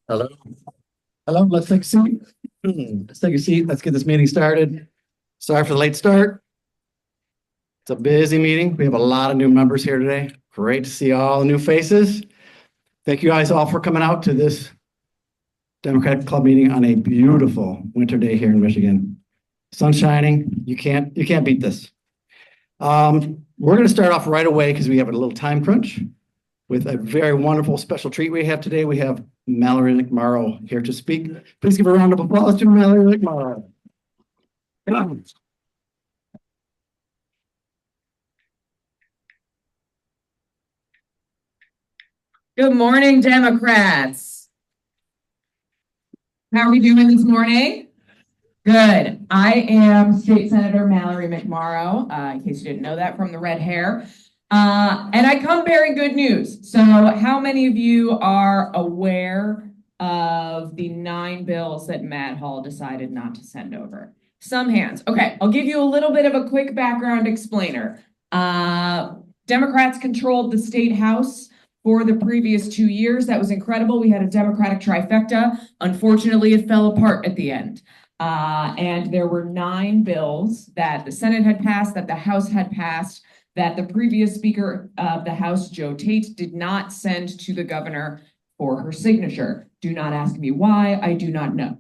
Hello. Hello, let's take a seat. Let's take a seat. Let's get this meeting started. Sorry for the late start. It's a busy meeting. We have a lot of new members here today. Great to see all the new faces. Thank you guys all for coming out to this Democratic Club meeting on a beautiful winter day here in Michigan. Sun shining. You can't beat this. We're going to start off right away because we have a little time crunch with a very wonderful special treat we have today. We have Mallory McMorrow here to speak. Please give a round of applause to Mallory McMorrow. Good morning, Democrats. How are we doing this morning? Good. I am State Senator Mallory McMorrow, in case you didn't know that from the red hair. And I come bearing good news. So how many of you are aware of the 9 bills that Matt Hall decided not to send over? Some hands. Okay, I'll give you a little bit of a quick background explainer. Democrats controlled the state house for the previous 2 years. That was incredible. We had a Democratic trifecta. Unfortunately, it fell apart at the end. And there were 9 bills that the Senate had passed, that the House had passed, that the previous Speaker of the House, Joe Tate, did not send to the governor for her signature. Do not ask me why, I do not know.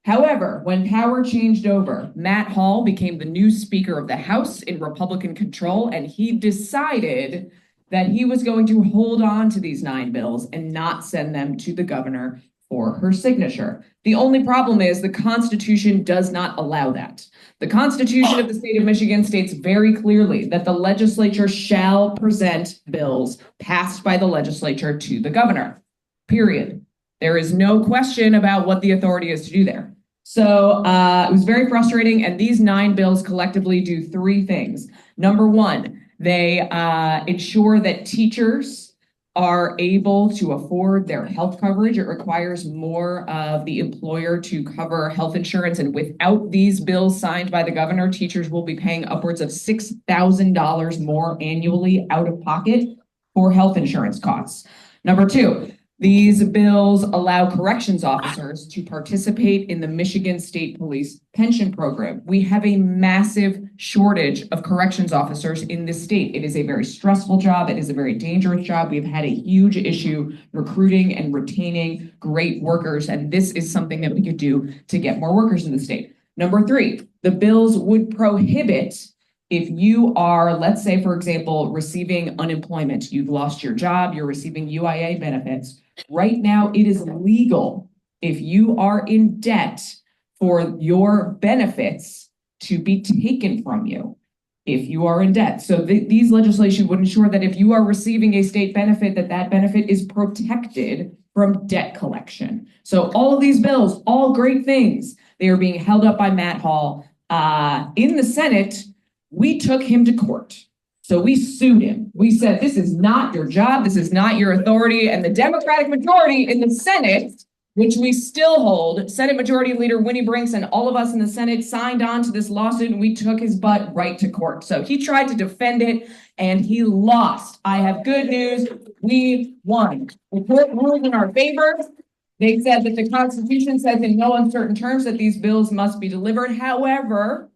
However, when power changed over, Matt Hall became the new Speaker of the House in Republican control, and he decided that he was going to hold on to these 9 bills and not send them to the governor for her signature. The only problem is the Constitution does not allow that. The Constitution of the state of Michigan states very clearly that the legislature shall present bills passed by the legislature to the governor, period. There is no question about what the authority is to do there. So it was very frustrating, and these 9 bills collectively do 3 things. Number 1, they ensure that teachers are able to afford their health coverage. It requires more of the employer to cover health insurance. And without these bills signed by the governor, teachers will be paying upwards of $6,000 more annually out of pocket for health insurance costs. Number 2, these bills allow corrections officers to participate in the Michigan State Police pension program. We have a massive shortage of corrections officers in this state. It is a very stressful job. It is a very dangerous job. We've had a huge issue recruiting and retaining great workers, and this is something that we could do to get more workers in the state. Number 3, the bills would prohibit, if you are, let's say, for example, receiving unemployment, you've lost your job, you're receiving UIA benefits. Right now, it is legal if you are in debt for your benefits to be taken from you if you are in debt. So these legislation would ensure that if you are receiving a state benefit, that benefit is protected from debt collection. So all of these bills, all great things, they are being held up by Matt Hall. In the Senate, we took him to court. So we sued him. We said, this is not your job. This is not your authority. And the Democratic majority in the Senate, which we still hold, Senate Majority Leader Winnie Brinks and all of us in the Senate signed on to this lawsuit, and we took his butt right to court. So he tried to defend it and he lost. I have good news. We won. The court ruled in our favor. They said that the Constitution says in no uncertain terms that these bills must be delivered. However,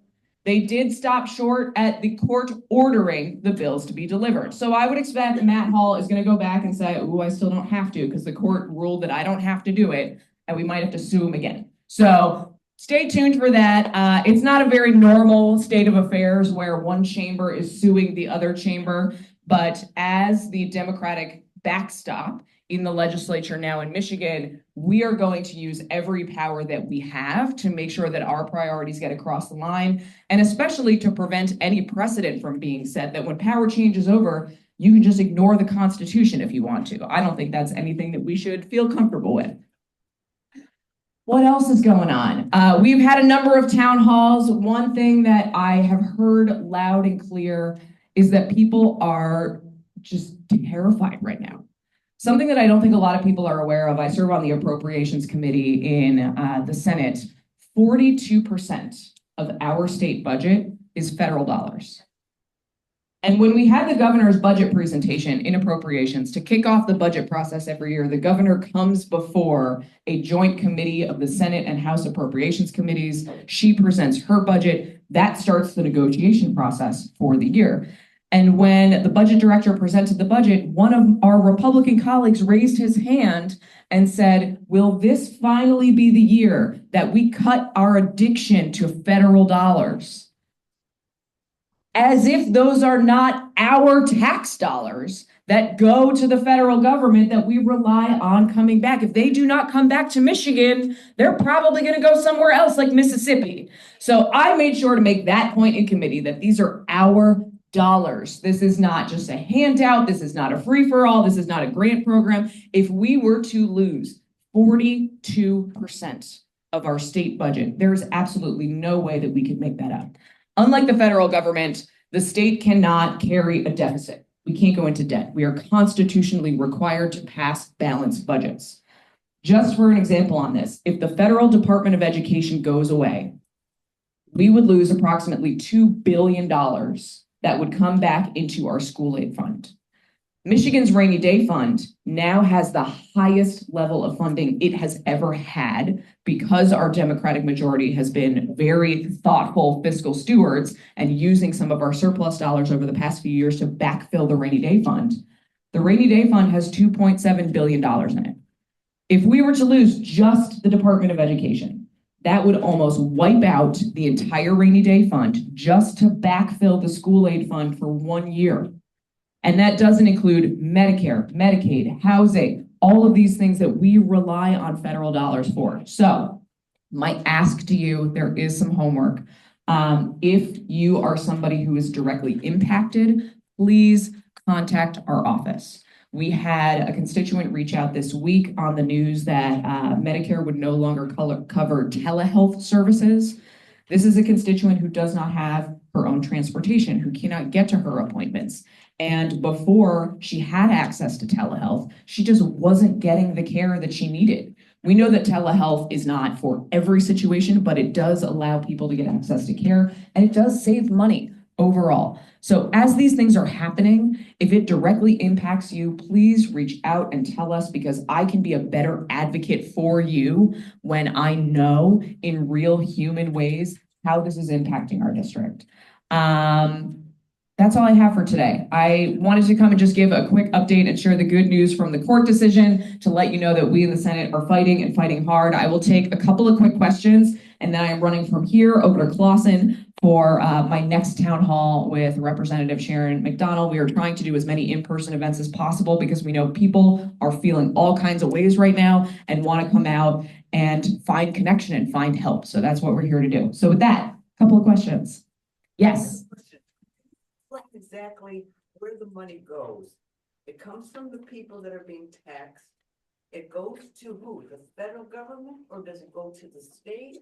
they did stop short at the court ordering the bills to be delivered. So I would expect that Matt Hall is going to go back and say, I still don't have to because the court ruled that I don't have to do it, and we might have to sue him again. So stay tuned for that. It's not a very normal state of affairs where one chamber is suing the other chamber, but as the Democratic backstop in the legislature now in Michigan, we are going to use every power that we have to make sure that our priorities get across the line, and especially to prevent any precedent from being set that when power changes over, you can just ignore the Constitution if you want to. I don't think that's anything that we should feel comfortable with. What else is going on? We've had a number of town halls. One thing that I have heard loud and clear is that people are just terrified right now. Something that I don't think a lot of people are aware of, I serve on the Appropriations Committee in the Senate. 42% of our state budget is federal dollars. And when we had the governor's budget presentation in appropriations to kick off the budget process every year, the governor comes before a joint committee of the Senate and House Appropriations Committees. She presents her budget. That starts the negotiation process for the year. And when the budget director presented the budget, one of our Republican colleagues raised his hand and said, will this finally be the year that we cut our addiction to federal dollars? As if those are not our tax dollars that go to the federal government that we rely on coming back. If they do not come back to Michigan, they're probably going to go somewhere else like Mississippi. So I made sure to make that point in committee that these are our dollars. This is not just a handout. This is not a free-for-all. This is not a grant program. If we were to lose 42% of our state budget, there is absolutely no way that we could make that up. Unlike the federal government, the state cannot carry a deficit. We can't go into debt. We are constitutionally required to pass balanced budgets. Just for an example on this, if the federal Department of Education goes away, we would lose approximately $2 billion that would come back into our school aid fund. Michigan's rainy day fund now has the highest level of funding it has ever had because our Democratic majority has been very thoughtful fiscal stewards and using some of our surplus dollars over the past few years to backfill the rainy day fund. The rainy day fund has $2.7 billion in it. If we were to lose just the Department of Education, that would almost wipe out the entire rainy day fund just to backfill the school aid fund for 1 year. And that doesn't include Medicare, Medicaid, housing, all of these things that we rely on federal dollars for. So my ask to you, there is some homework. If you are somebody who is directly impacted, please contact our office. We had a constituent reach out this week on the news that Medicare would no longer cover telehealth services. This is a constituent who does not have her own transportation, who cannot get to her appointments. And before she had access to telehealth, she just wasn't getting the care that she needed. We know that telehealth is not for every situation, but it does allow people to get access to care, and it does save money overall. So as these things are happening, if it directly impacts you, please reach out and tell us, because I can be a better advocate for you when I know in real human ways how this is impacting our district. That's all I have for today. I wanted to come and just give a quick update and share the good news from the court decision to let you know that we in the Senate are fighting and fighting hard. I will take a couple of quick questions, and then I am running from here over to Clausen for my next town hall with Representative Sharon McDonald. We are trying to do as many in-person events as possible because we know people are feeling all kinds of ways right now and want to come out and find connection and find help. So that's what we're here to do. So with that, a couple of questions. Yes. Exactly where the money goes. It comes from the people that are being taxed. It goes to who? The federal government, or does it go to the state?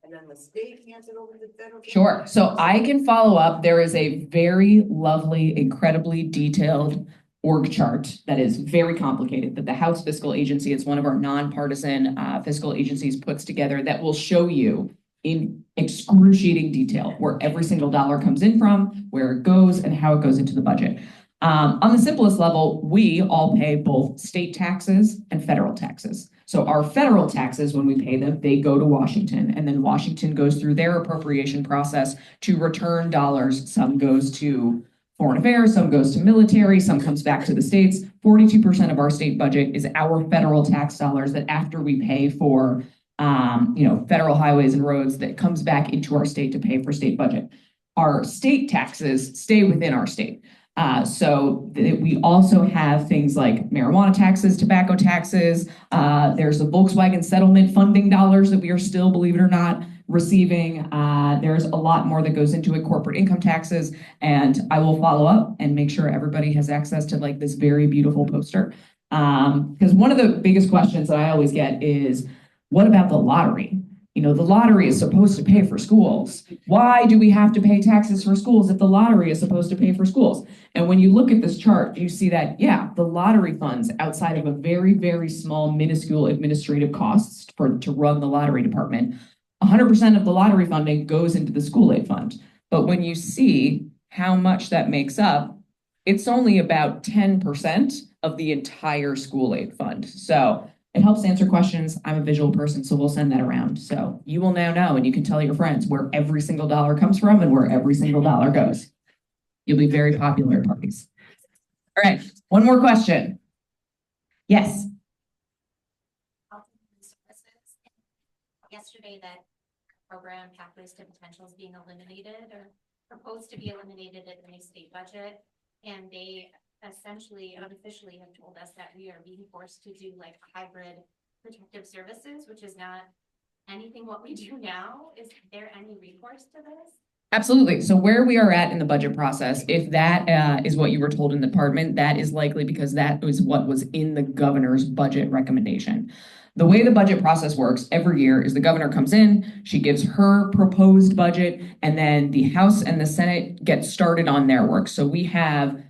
And then the state hands it over to the federal government? Sure. So I can follow up. There is a very lovely, incredibly detailed org chart that is very complicated that the House Fiscal Agency, it's one of our nonpartisan fiscal agencies, puts together that will show you in excruciating detail where every single dollar comes in from, where it goes, and how it goes into the budget. On the simplest level, we all pay both state taxes and federal taxes. So our federal taxes, when we pay them, they go to Washington, and then Washington goes through their appropriation process to return dollars. Some goes to foreign affairs, some goes to military, some comes back to the states. 42% of our state budget is our federal tax dollars that after we pay for federal highways and roads, that comes back into our state to pay for state budget. Our state taxes stay within our state. We also have things like marijuana taxes, tobacco taxes. There's the Volkswagen settlement funding dollars that we are still, believe it or not, receiving. There's a lot more that goes into it, corporate income taxes, and I will follow up and make sure everybody has access to like this very beautiful poster. Because one of the biggest questions that I always get is, what about the lottery? The lottery is supposed to pay for schools. Why do we have to pay taxes for schools if the lottery is supposed to pay for schools? And when you look at this chart, you see that, yeah, the lottery funds, outside of a very, very small, minuscule administrative costs to run the lottery department, 100% of the lottery funding goes into the school aid fund. But when you see how much that makes up, it's only about 10% of the entire school aid fund. So it helps answer questions. I'm a visual person, so we'll send that around. So you will now know, and you can tell your friends where every single dollar comes from and where every single dollar goes. You'll be very popular at parties. All right, one more question. Yes. Yesterday, that program Pathways to Potential is being eliminated or proposed to be eliminated in the state budget. And they essentially unofficially have told us that we are being forced to do like hybrid protective services, which is not anything what we do now. Is there any recourse to this? Absolutely. So where we are at in the budget process, if that is what you were told in the department, that is likely because that was what was in the governor's budget recommendation. The way the budget process works every year is the governor comes in, she gives her proposed budget, and then the House and the Senate get started on their work. So we have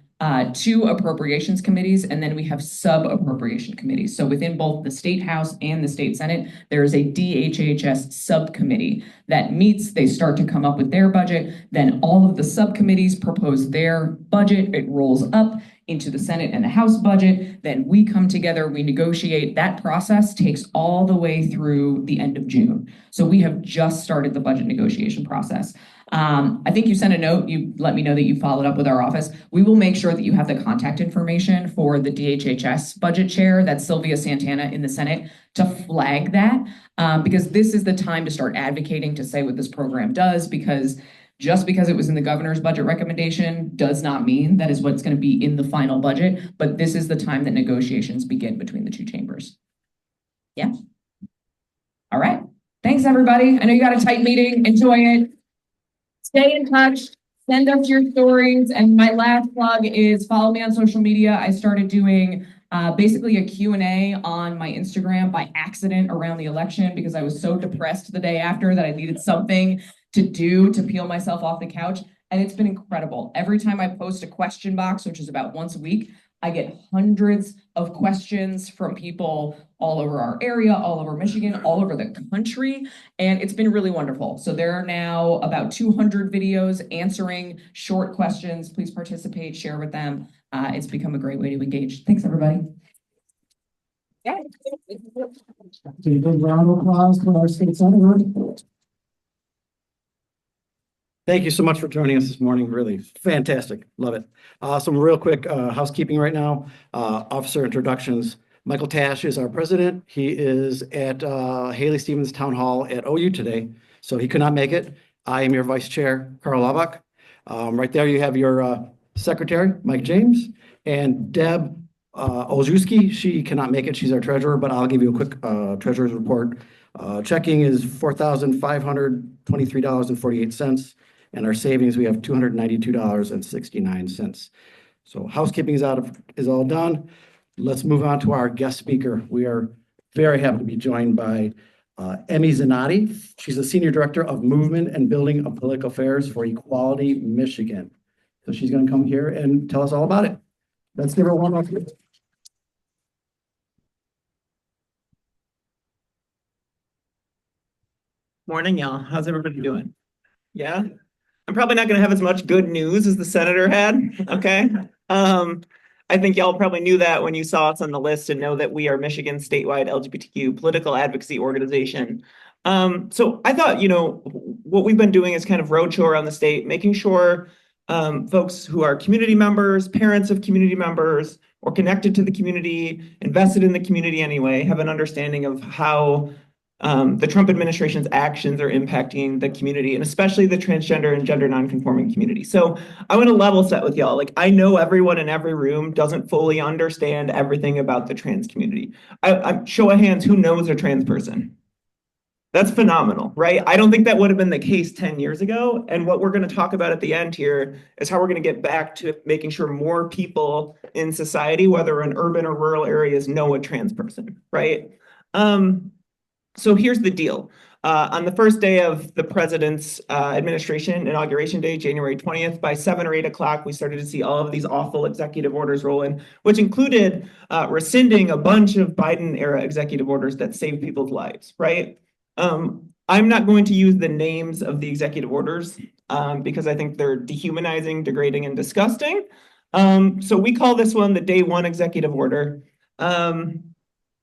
two appropriations committees, and then we have sub-appropriation committees. So within both the State House and the State Senate, there is a DHHS subcommittee that meets, they start to come up with their budget, then all of the subcommittees propose their budget, it rolls up into the Senate and the House budget, then we come together, we negotiate. That process takes all the way through the end of June. So we have just started the budget negotiation process. I think you sent a note, you let me know that you followed up with our office. We will make sure that you have the contact information for the DHHS budget chair, that's Sylvia Santana in the Senate, to flag that, because this is the time to start advocating to say what this program does, because just because it was in the governor's budget recommendation does not mean that is what's going to be in the final budget, but this is the time that negotiations begin between the two chambers. Yeah. All right. Thanks, everybody. I know you got a tight meeting. Enjoy it. Stay in touch. Send us your stories. And my last plug is follow me on social media. I started doing basically a Q&A on my Instagram by accident around the election because I was so depressed the day after that I needed something to do to peel myself off the couch. And it's been incredible. Every time I post a question box, which is about once a week, I get hundreds of questions from people all over our area, all over Michigan, all over the country, and it's been really wonderful. So there are now about 200 videos answering short questions. Please participate, share with them. It's become a great way to engage. Thanks, everybody. Yeah. A big round of applause for our state senator. Thank you so much for joining us this morning. Really fantastic. Love it. Some real quick housekeeping right now. Officer introductions. Michael Tash is our president. He is at Haley Stevens Town Hall at OU today, so he could not make it. I am your vice chair, Carl Labach. Right there you have your secretary, Mike James, and Deb Olszewski. She cannot make it. She's our treasurer, but I'll give you a quick treasurer's report. Checking is $4,523.48. And our savings, we have $292.69. So housekeeping is all done. Let's move on to our guest speaker. We are very happy to be joined by Emme Zanotti. She's the Senior Director of Movement and Building of Political Affairs for Equality Michigan. So she's going to come here and tell us all about it. Let's give her one more. Morning, y'all. How's everybody doing? Yeah, I'm probably not going to have as much good news as the senator had. Okay. I think y'all probably knew that when you saw us on the list and know that we are Michigan's statewide LGBTQ political advocacy organization. So I thought, what we've been doing is kind of roadshow around the state, making sure folks who are community members, parents of community members, or connected to the community, invested in the community anyway, have an understanding of how the Trump administration's actions are impacting the community, and especially the transgender and gender nonconforming community. So I want to level set with y'all. Like, I know everyone in every room doesn't fully understand everything about the trans community. I show of hands, who knows a trans person? That's phenomenal, right? I don't think that would have been the case 10 years ago. And what we're going to talk about at the end here is how we're going to get back to making sure more people in society, whether in urban or rural areas, know a trans person, right? So here's the deal. On the first day of the president's administration, Inauguration Day, January 20th, by 7 or 8 o'clock, we started to see all of these awful executive orders roll in, which included rescinding a bunch of Biden-era executive orders that saved people's lives, right? I'm not going to use the names of the executive orders because I think they're dehumanizing, degrading, and disgusting. So we call this one the Day One Executive Order. And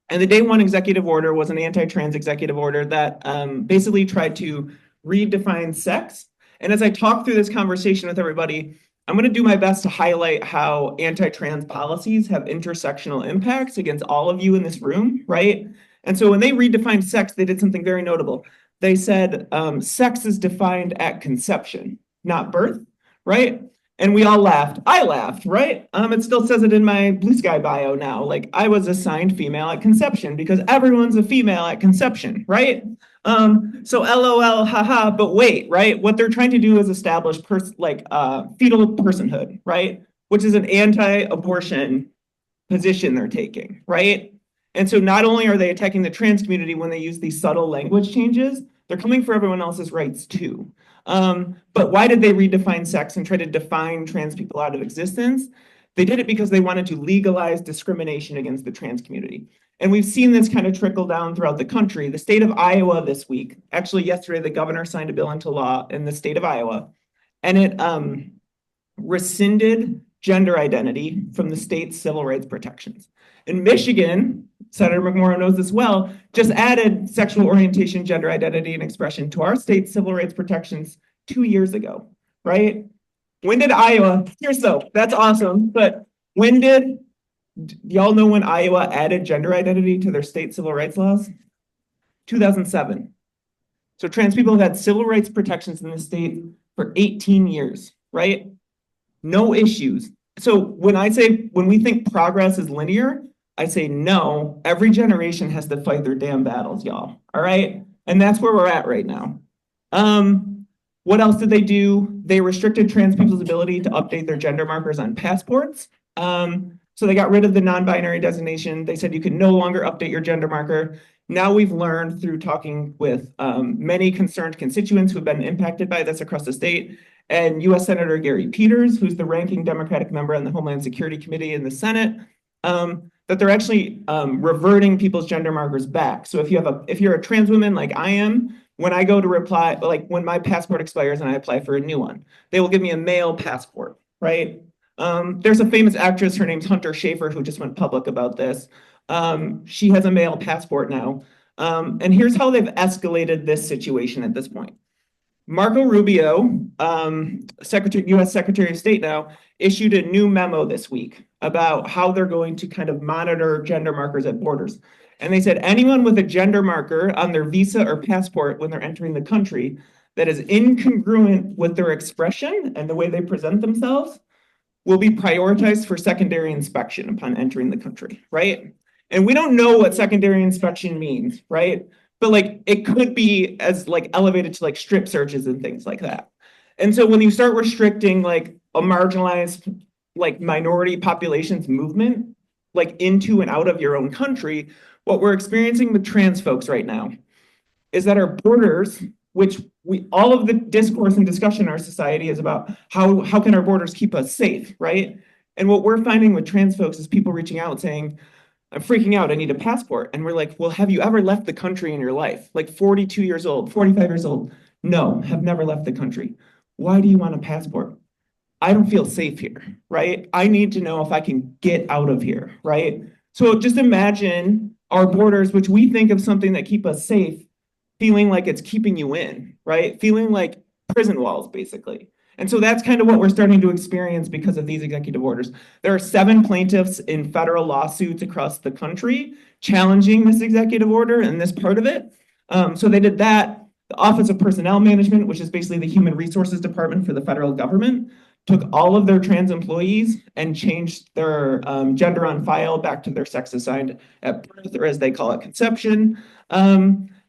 the Day One Executive Order was an anti-trans executive order that basically tried to redefine sex. And as I talk through this conversation with everybody, I'm going to do my best to highlight how anti-trans policies have intersectional impacts against all of you in this room, right? And so when they redefined sex, they did something very notable. They said sex is defined at conception, not birth, right? And we all laughed. I laughed, right? It still says it in my Blue Sky bio now. Like I was assigned female at conception because everyone's a female at conception, right? So LOL, haha, but wait, right? What they're trying to do is establish fetal personhood, right? Which is an anti-abortion position they're taking, right? And so not only are they attacking the trans community when they use these subtle language changes, they're coming for everyone else's rights too. But why did they redefine sex and try to define trans people out of existence? They did it because they wanted to legalize discrimination against the trans community. And we've seen this kind of trickle down throughout the country. The state of Iowa this week, actually yesterday, the governor signed a bill into law in the state of Iowa, and it rescinded gender identity from the state's civil rights protections. In Michigan, Senator McMorrow knows this well, just added sexual orientation, gender identity, and expression to our state's civil rights protections 2 years ago, right? When did Iowa, that's awesome, but when did, y'all know when Iowa added gender identity to their state civil rights laws? 2007. So trans people have had civil rights protections in the state for 18 years, right? No issues. So when we think progress is linear, I say no, every generation has to fight their damn battles, y'all. All right. And that's where we're at right now. What else did they do? They restricted trans people's ability to update their gender markers on passports. So they got rid of the non-binary designation. They said you can no longer update your gender marker. Now we've learned through talking with many concerned constituents who have been impacted by this across the state, and U.S. Senator Gary Peters, who's the ranking Democratic member on the Homeland Security Committee in the Senate, that they're actually reverting people's gender markers back. So if you're a trans woman like I am, when I go to apply, like when my passport expires and I apply for a new one, they will give me a male passport, right? There's a famous actress, her name's Hunter Schafer, who just went public about this. She has a male passport now. And here's how they've escalated this situation at this point. Marco Rubio, U.S. Secretary of State now, issued a new memo this week about how they're going to kind of monitor gender markers at borders. And they said anyone with a gender marker on their visa or passport when they're entering the country that is incongruent with their expression and the way they present themselves will be prioritized for secondary inspection upon entering the country, right? And we don't know what secondary inspection means, right? But like it could be as like elevated to like strip searches and things like that. And so when you start restricting like a marginalized like minority population's movement like into and out of your own country, what we're experiencing with trans folks right now is that our borders, which all of the discourse and discussion in our society is about how can our borders keep us safe, right? And what we're finding with trans folks is people reaching out saying, I'm freaking out, I need a passport. And we're like, well, have you ever left the country in your life? Like 42 years old, 45 years old. No, have never left the country. Why do you want a passport? I don't feel safe here, right? I need to know if I can get out of here, right? So just imagine our borders, which we think of something that keep us safe, feeling like it's keeping you in, right? Feeling like prison walls, basically. And so that's kind of what we're starting to experience because of these executive orders. There are 7 plaintiffs in federal lawsuits across the country challenging this executive order and this part of it. So they did that. The Office of Personnel Management, which is basically the human resources department for the federal government, took all of their trans employees and changed their gender on file back to their sex assigned at birth, or as they call it, conception.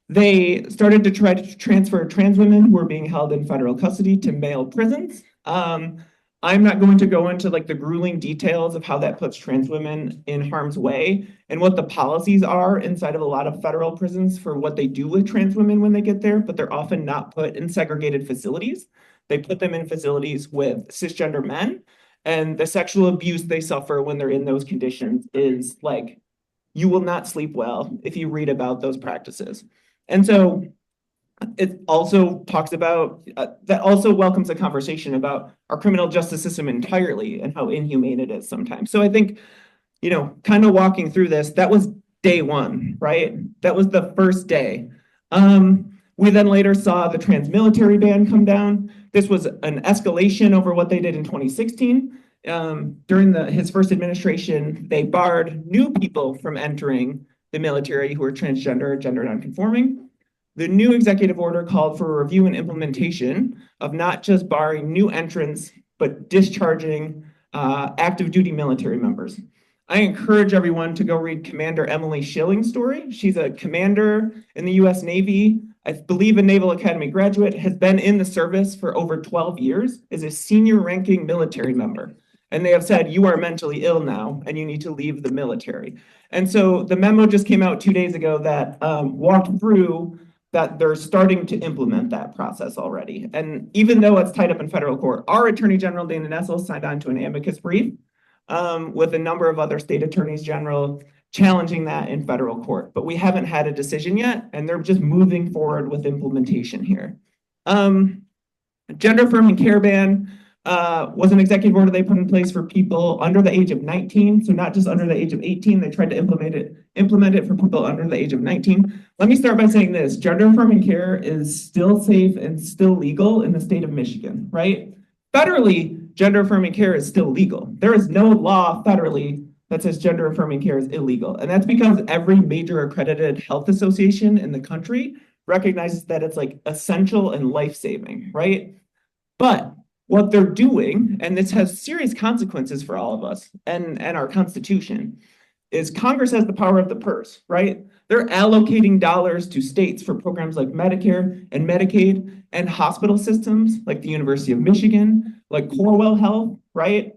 They started to try to transfer trans women who were being held in federal custody to male prisons. I'm not going to go into like the grueling details of how that puts trans women in harm's way and what the policies are inside of a lot of federal prisons for what they do with trans women when they get there, but they're often not put in segregated facilities. They put them in facilities with cisgender men, and the sexual abuse they suffer when they're in those conditions is like, you will not sleep well if you read about those practices. And so It also talks about, that also welcomes a conversation about our criminal justice system entirely and how inhumane it is sometimes. So I think, kind of walking through this, that was day one, right? That was the first day. We then later saw the trans-military ban come down. This was an escalation over what they did in 2016. During his first administration, they barred new people from entering the military who were transgender or gender nonconforming. The new executive order called for a review and implementation of not just barring new entrants, but discharging active duty military members. I encourage everyone to go read Commander Emily Schilling's story. She's a commander in the US Navy, I believe a Naval Academy graduate, has been in the service for over 12 years, is a senior ranking military member. And they have said, you are mentally ill now and you need to leave the military. And so the memo just came out 2 days ago that walked through that they're starting to implement that process already. And even though it's tied up in federal court, our Attorney General, Dana Nessel, signed on to an amicus brief with a number of other state attorneys general challenging that in federal court. But we haven't had a decision yet, and they're just moving forward with implementation here. Gender affirming care ban was an executive order they put in place for people under the age of 19. So not just under the age of 18, they tried to implement it for people under the age of 19. Let me start by saying this: gender affirming care is still safe and still legal in the state of Michigan, right? Federally, gender affirming care is still legal. There is no law federally that says gender affirming care is illegal. And that's because every major accredited health association in the country recognizes that it's like essential and life-saving, right? But what they're doing, and this has serious consequences for all of us and our Constitution, is Congress has the power of the purse, right? They're allocating dollars to states for programs like Medicare and Medicaid and hospital systems like the University of Michigan, like Corewell Health, right?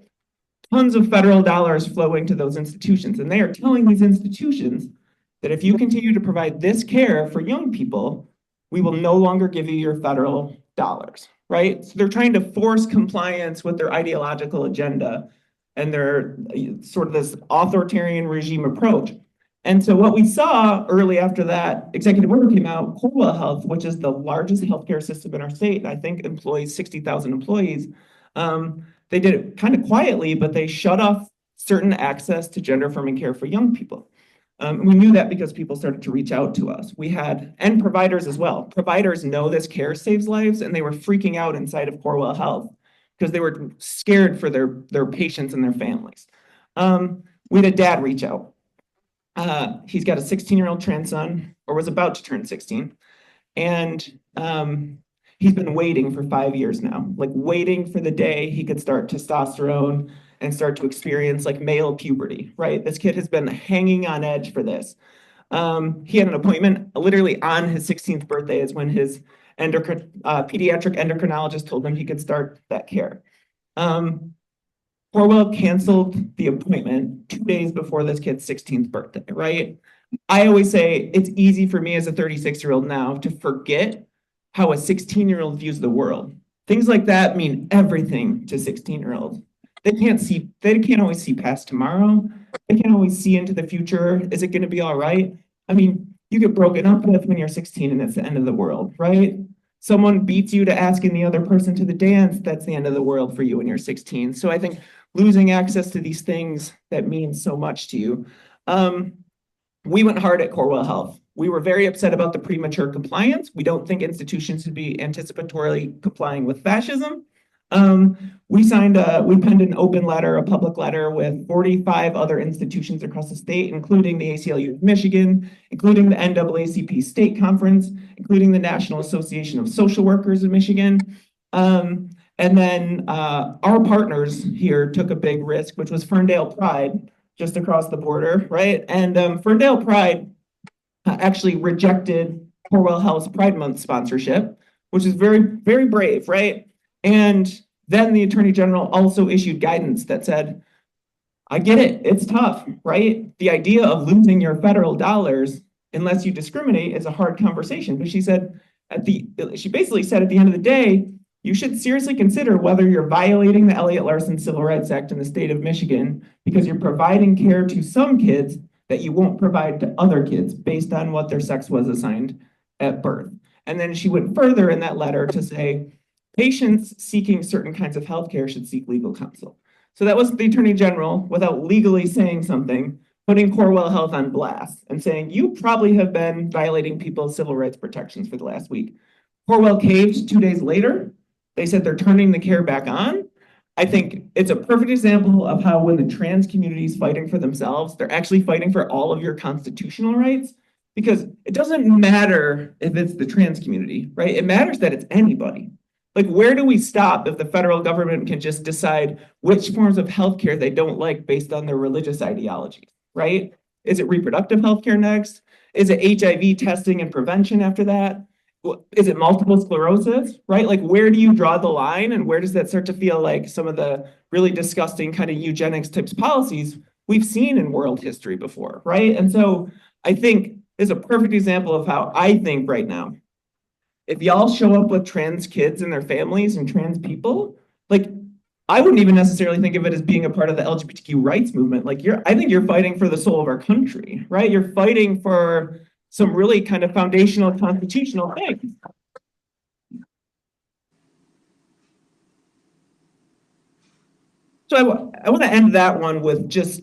Tons of federal dollars flowing to those institutions. And they are telling these institutions that if you continue to provide this care for young people, we will no longer give you your federal dollars, right? So they're trying to force compliance with their ideological agenda and their sort of this authoritarian regime approach. And so what we saw early after that executive order came out, Corewell Health, which is the largest healthcare system in our state, I think employs 60,000 employees, they did it kind of quietly, but they shut off certain access to gender affirming care for young people. We knew that because people started to reach out to us. And providers as well. Providers know this care saves lives, and they were freaking out inside of Corewell Health because they were scared for their patients and their families. We had a dad reach out. He's got a 16-year-old trans son, or was about to turn 16. And he's been waiting for 5 years now, like waiting for the day he could start testosterone and start to experience like male puberty, right? This kid has been hanging on edge for this. He had an appointment literally on his 16th birthday is when his pediatric endocrinologist told him he could start that care. Corewell canceled the appointment 2 days before this kid's 16th birthday, right? I always say it's easy for me as a 36-year-old now to forget how a 16-year-old views the world. Things like that mean everything to 16-year-olds. They can't always see past tomorrow. They can't always see into the future. Is it going to be all right? I mean, you get broken up with when you're 16 and it's the end of the world, right? Someone beats you to asking the other person to the dance, that's the end of the world for you when you're 16. So I think losing access to these things that mean so much to you. We went hard at Corewell Health. We were very upset about the premature compliance. We don't think institutions should be anticipatorily complying with fascism. We penned an open letter, a public letter with 45 other institutions across the state, including the ACLU of Michigan, including the NAACP State Conference, including the National Association of Social Workers of Michigan. And then our partners here took a big risk, which was Ferndale Pride, just across the border, right? And Ferndale Pride actually rejected Corewell Health's Pride Month sponsorship, which is very, very brave, right? And then the Attorney General also issued guidance that said, I get it, it's tough, right? The idea of losing your federal dollars unless you discriminate is a hard conversation. But she said, she basically said at the end of the day, you should seriously consider whether you're violating the Elliott Larson Civil Rights Act in the state of Michigan because you're providing care to some kids that you won't provide to other kids based on what their sex was assigned at birth. And then she went further in that letter to say, patients seeking certain kinds of healthcare should seek legal counsel. So that was the Attorney General, without legally saying something, putting Corewell Health on blast and saying, you probably have been violating people's civil rights protections for the last week. Corewell caved 2 days later. They said they're turning the care back on. I think it's a perfect example of how when the trans community is fighting for themselves, they're actually fighting for all of your constitutional rights, because it doesn't matter if it's the trans community, right? It matters that it's anybody. Like, where do we stop if the federal government can just decide which forms of healthcare they don't like based on their religious ideology, right? Is it reproductive healthcare next? Is it HIV testing and prevention after that? Is it multiple sclerosis, right? Like, where do you draw the line, and where does that start to feel like some of the really disgusting kind of eugenics types policies we've seen in world history before, right? And so I think is a perfect example of how I think right now, if y'all show up with trans kids and their families and trans people, like, I wouldn't even necessarily think of it as being a part of the LGBTQ rights movement. Like, I think you're fighting for the soul of our country, right? You're fighting for some really kind of foundational constitutional things. So I want to end that one with just,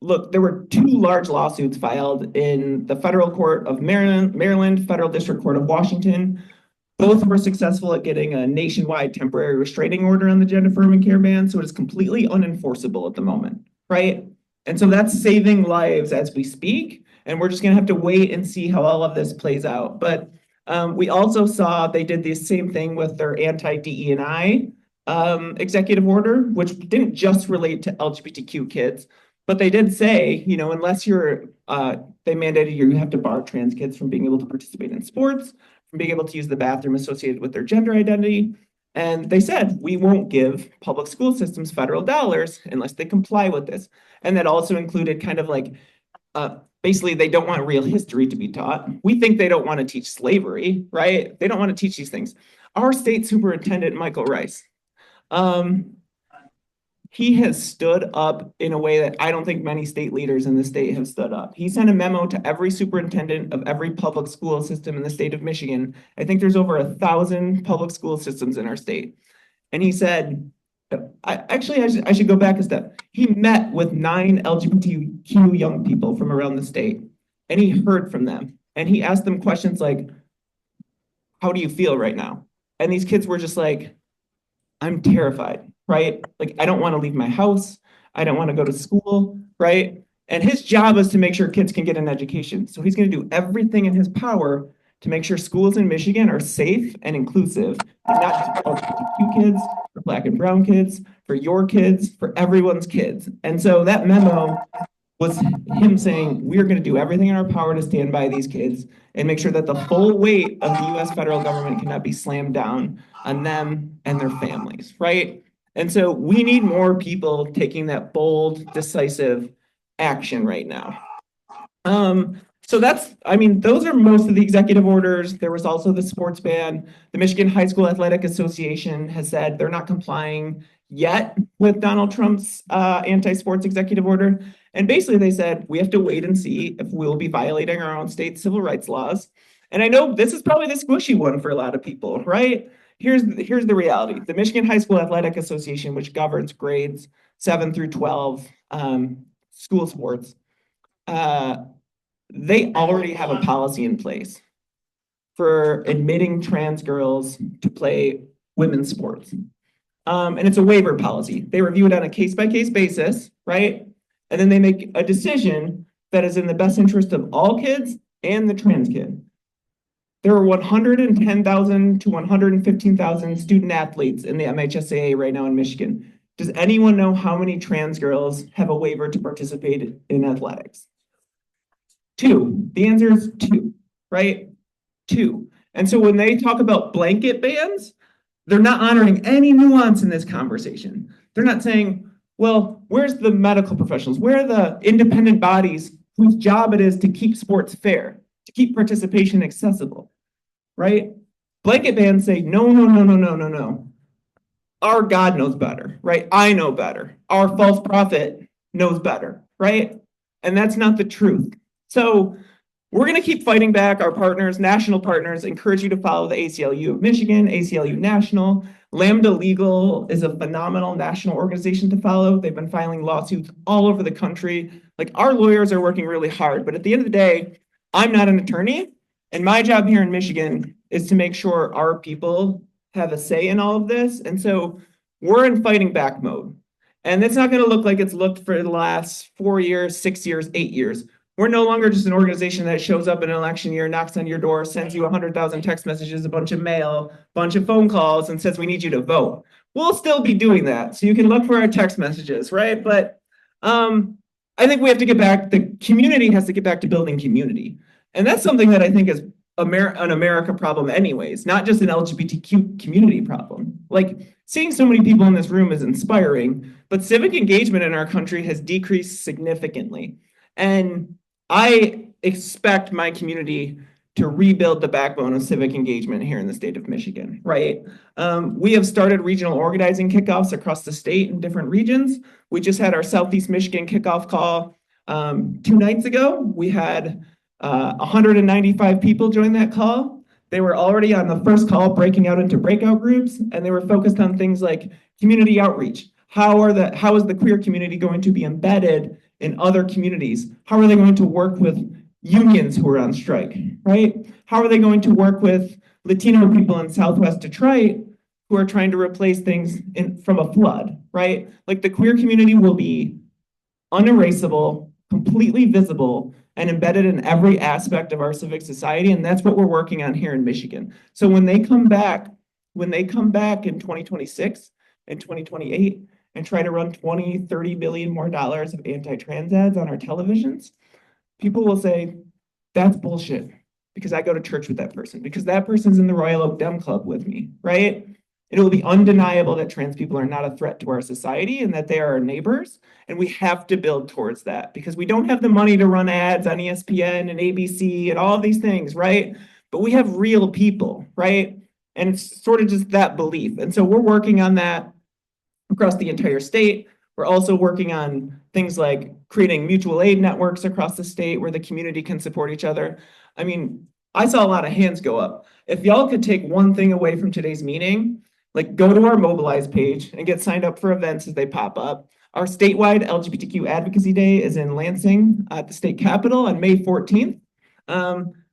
look, there were 2 large lawsuits filed in the Federal Court of Maryland, Federal District Court of Washington. Both were successful at getting a nationwide temporary restraining order on the gender affirming care ban, so it is completely unenforceable at the moment, right? And so that's saving lives as we speak, and we're just gonna have to wait and see how all of this plays out. But we also saw they did the same thing with their anti-DE&I executive order, which didn't just relate to LGBTQ kids, but they did say, you know, unless you're, they mandated you have to bar trans kids from being able to participate in sports, from being able to use the bathroom associated with their gender identity. And they said, we won't give public school systems federal dollars unless they comply with this. And that also included kind of like, basically, they don't want real history to be taught. We think they don't want to teach slavery, right? They don't want to teach these things. Our state superintendent, Michael Rice, he has stood up in a way that I don't think many state leaders in the state have stood up. He sent a memo to every superintendent of every public school system in the state of Michigan. I think there's over 1,000 public school systems in our state. And he said, I should go back a step. He met with 9 LGBTQ young people from around the state, and he heard from them. And he asked them questions like, how do you feel right now? And these kids were just like, I'm terrified, right? Like, I don't want to leave my house. I don't want to go to school, right? And his job is to make sure kids can get an education. So he's going to do everything in his power to make sure schools in Michigan are safe and inclusive, and not just for LGBTQ kids, for Black and brown kids, for your kids, for everyone's kids. And so that memo was him saying, we're going to do everything in our power to stand by these kids and make sure that the full weight of the US federal government cannot be slammed down on them and their families, right? And so we need more people taking that bold, decisive action right now. So that's, I mean, those are most of the executive orders. There was also the sports ban. The Michigan High School Athletic Association has said they're not complying yet with Donald Trump's anti-sports executive order. And basically they said, we have to wait and see if we'll be violating our own state civil rights laws. And I know this is probably the squishy one for a lot of people, right? Here's the reality. The Michigan High School Athletic Association, which governs grades 7 through 12 school sports, they already have a policy in place for admitting trans girls to play women's sports. And it's a waiver policy. They review it on a case-by-case basis, right? And then they make a decision that is in the best interest of all kids and the trans kid. There are 110,000 to 115,000 student athletes in the MHSAA right now in Michigan. Does anyone know how many trans girls have a waiver to participate in athletics? 2. The answer is 2, right? 2. And so when they talk about blanket bans, they're not honoring any nuance in this conversation. They're not saying, well, where's the medical professionals? Where are the independent bodies whose job it is to keep sports fair, to keep participation accessible, right? Blanket bans say, no, no, no, no, no, no, no. Our God knows better, right? I know better. Our false prophet knows better, right? And that's not the truth. So We're going to keep fighting back. Our partners, national partners, encourage you to follow the ACLU of Michigan, ACLU National. Lambda Legal is a phenomenal national organization to follow. They've been filing lawsuits all over the country. Like, our lawyers are working really hard, but at the end of the day, I'm not an attorney, and my job here in Michigan is to make sure our people have a say in all of this. And so we're in fighting back mode. And it's not going to look like it's looked for the last 4 years, 6 years, 8 years. We're no longer just an organization that shows up in an election year, knocks on your door, sends you 100,000 text messages, a bunch of mail, bunch of phone calls, and says we need you to vote. We'll still be doing that. So you can look for our text messages, right? But I think we have to get back, the community has to get back to building community. And that's something that I think is an America problem anyways, not just an LGBTQ community problem. Like, seeing so many people in this room is inspiring, but civic engagement in our country has decreased significantly. And I expect my community to rebuild the backbone of civic engagement here in the state of Michigan, right? We have started regional organizing kickoffs across the state in different regions. We just had our Southeast Michigan kickoff call 2 nights ago. We had 195 people join that call. They were already on the first call breaking out into breakout groups, and they were focused on things like community outreach. How is the queer community going to be embedded in other communities? How are they going to work with unions who are on strike, right? How are they going to work with Latino people in Southwest Detroit who are trying to replace things from a flood, right? Like, the queer community will be unerasable, completely visible, and embedded in every aspect of our civic society. And that's what we're working on here in Michigan. So when they come back in 2026 and 2028 and try to run 20, 30 billion more dollars of anti-trans ads on our televisions, people will say, that's bullshit, because I go to church with that person, because that person's in the Royal Oak Dem Club with me, right? It will be undeniable that trans people are not a threat to our society and that they are our neighbors. And we have to build towards that, because we don't have the money to run ads on ESPN and ABC and all of these things, right? But we have real people, right? And it's sort of just that belief. And so we're working on that across the entire state. We're also working on things like creating mutual aid networks across the state where the community can support each other. I mean, I saw a lot of hands go up. If y'all could take one thing away from today's meeting, like, go to our Mobilize page and get signed up for events as they pop up. Our statewide LGBTQ Advocacy Day is in Lansing at the state capitol on May 14th.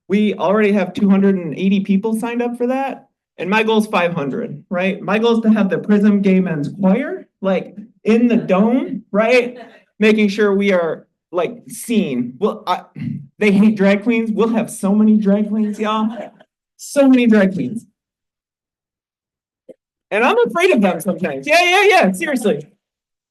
We already have 280 people signed up for that. And my goal is 500, right? My goal is to have the Prism Gay Men's Choir, like, in the dome, right? Making sure we are, like, seen. Well, they hate drag queens. We'll have so many drag queens, y'all. So many drag queens. And I'm afraid of them sometimes. Yeah, seriously.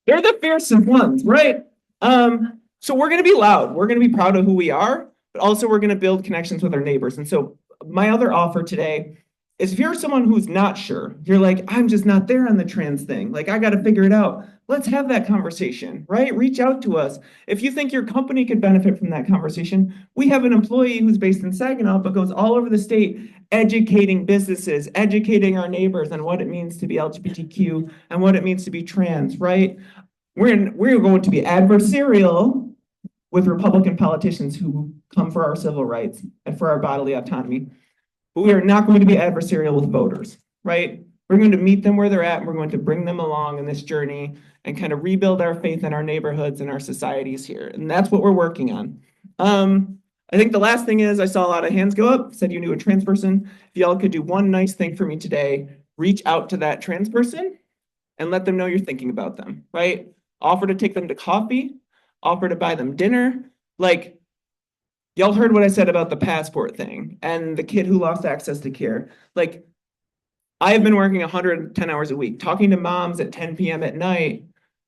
They're the fiercest ones, right? So we're going to be loud. We're going to be proud of who we are, but also we're going to build connections with our neighbors. And so my other offer today is, if you're someone who's not sure, you're like, I'm just not there on the trans thing, like, I got to figure it out. Let's have that conversation, right? Reach out to us. If you think your company could benefit from that conversation, we have an employee who's based in Saginaw, but goes all over the state educating businesses, educating our neighbors on what it means to be LGBTQ and what it means to be trans, right? We're going to be adversarial with Republican politicians who come for our civil rights and for our bodily autonomy. But we are not going to be adversarial with voters, right? We're going to meet them where they're at, and we're going to bring them along in this journey and kind of rebuild our faith in our neighborhoods and our societies here. And that's what we're working on. I think the last thing is, I saw a lot of hands go up, said you knew a trans person. If y'all could do one nice thing for me today, reach out to that trans person and let them know you're thinking about them, right? Offer to take them to coffee, offer to buy them dinner. Like, y'all heard what I said about the passport thing and the kid who lost access to care. Like, I have been working 110 hours a week, talking to moms at 10 p.m. at night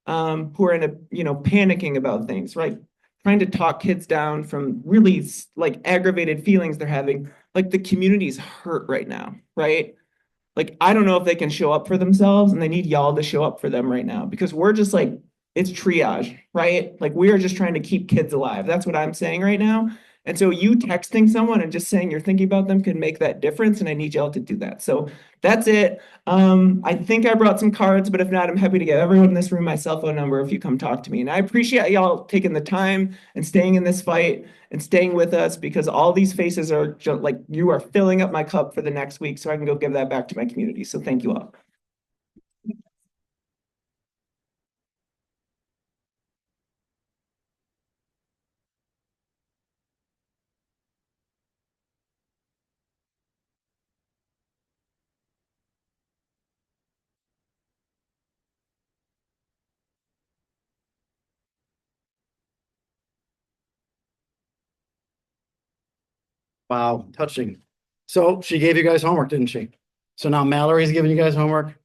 who are panicking about things, right? Trying to talk kids down from really, like, aggravated feelings they're having. Like, the community's hurt right now, right? Like, I don't know if they can show up for themselves, and they need y'all to show up for them right now, because we're just like, it's triage, right? Like, we are just trying to keep kids alive. That's what I'm saying right now. And so you texting someone and just saying you're thinking about them can make that difference. And I need y'all to do that. So that's it. I think I brought some cards, but if not, I'm happy to give everyone in this room my cell phone number if you come talk to me. And I appreciate y'all taking the time and staying in this fight and staying with us, because all these faces are just like, you are filling up my cup for the next week so I can go give that back to my community. So thank you all. Wow, touching. So she gave you guys homework, didn't she? So now Mallory's giving you guys homework.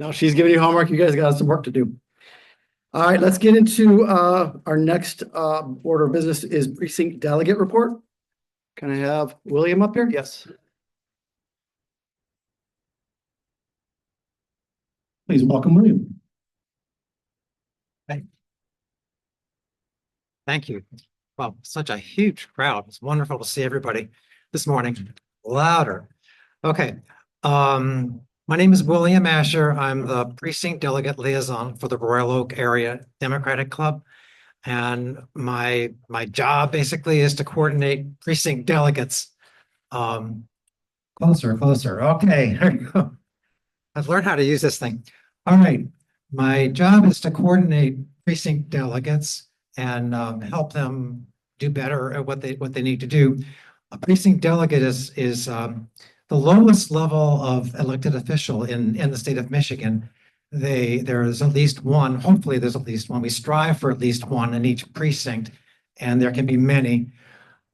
Now she's giving you homework. You guys got some work to do. All right, let's get into our next order of business is precinct delegate report. Can I have William up here? Yes. Please welcome William. Thank you. Wow, such a huge crowd. It's wonderful to see everybody this morning. Louder. Okay. My name is William Asher. I'm the precinct delegate liaison for the Royal Oak Area Democratic Club. And my job basically is to coordinate precinct delegates. Closer. Okay, there you go. I've learned how to use this thing. All right. My job is to coordinate precinct delegates and help them do better at what they need to do. A precinct delegate is the lowest level of elected official in the state of Michigan. There is at least one. Hopefully, there's at least one. We strive for at least one in each precinct, and there can be many.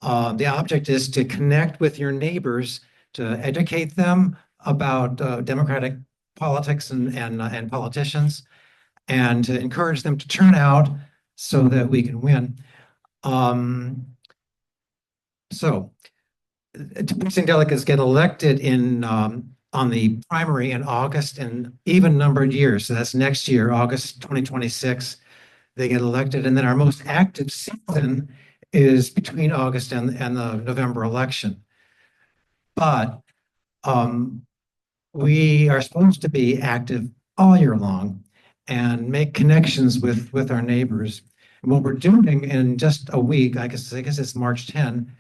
The object is to connect with your neighbors, to educate them about democratic politics and politicians, and to encourage them to turn out so that we can win. Precinct delegates get elected on the primary in August in even numbered years. So that's next year, August 2026. They get elected, and then our most active season is between August and the November election. But we are supposed to be active all year long and make connections with our neighbors. And what we're doing in just a week, I guess it's March 10,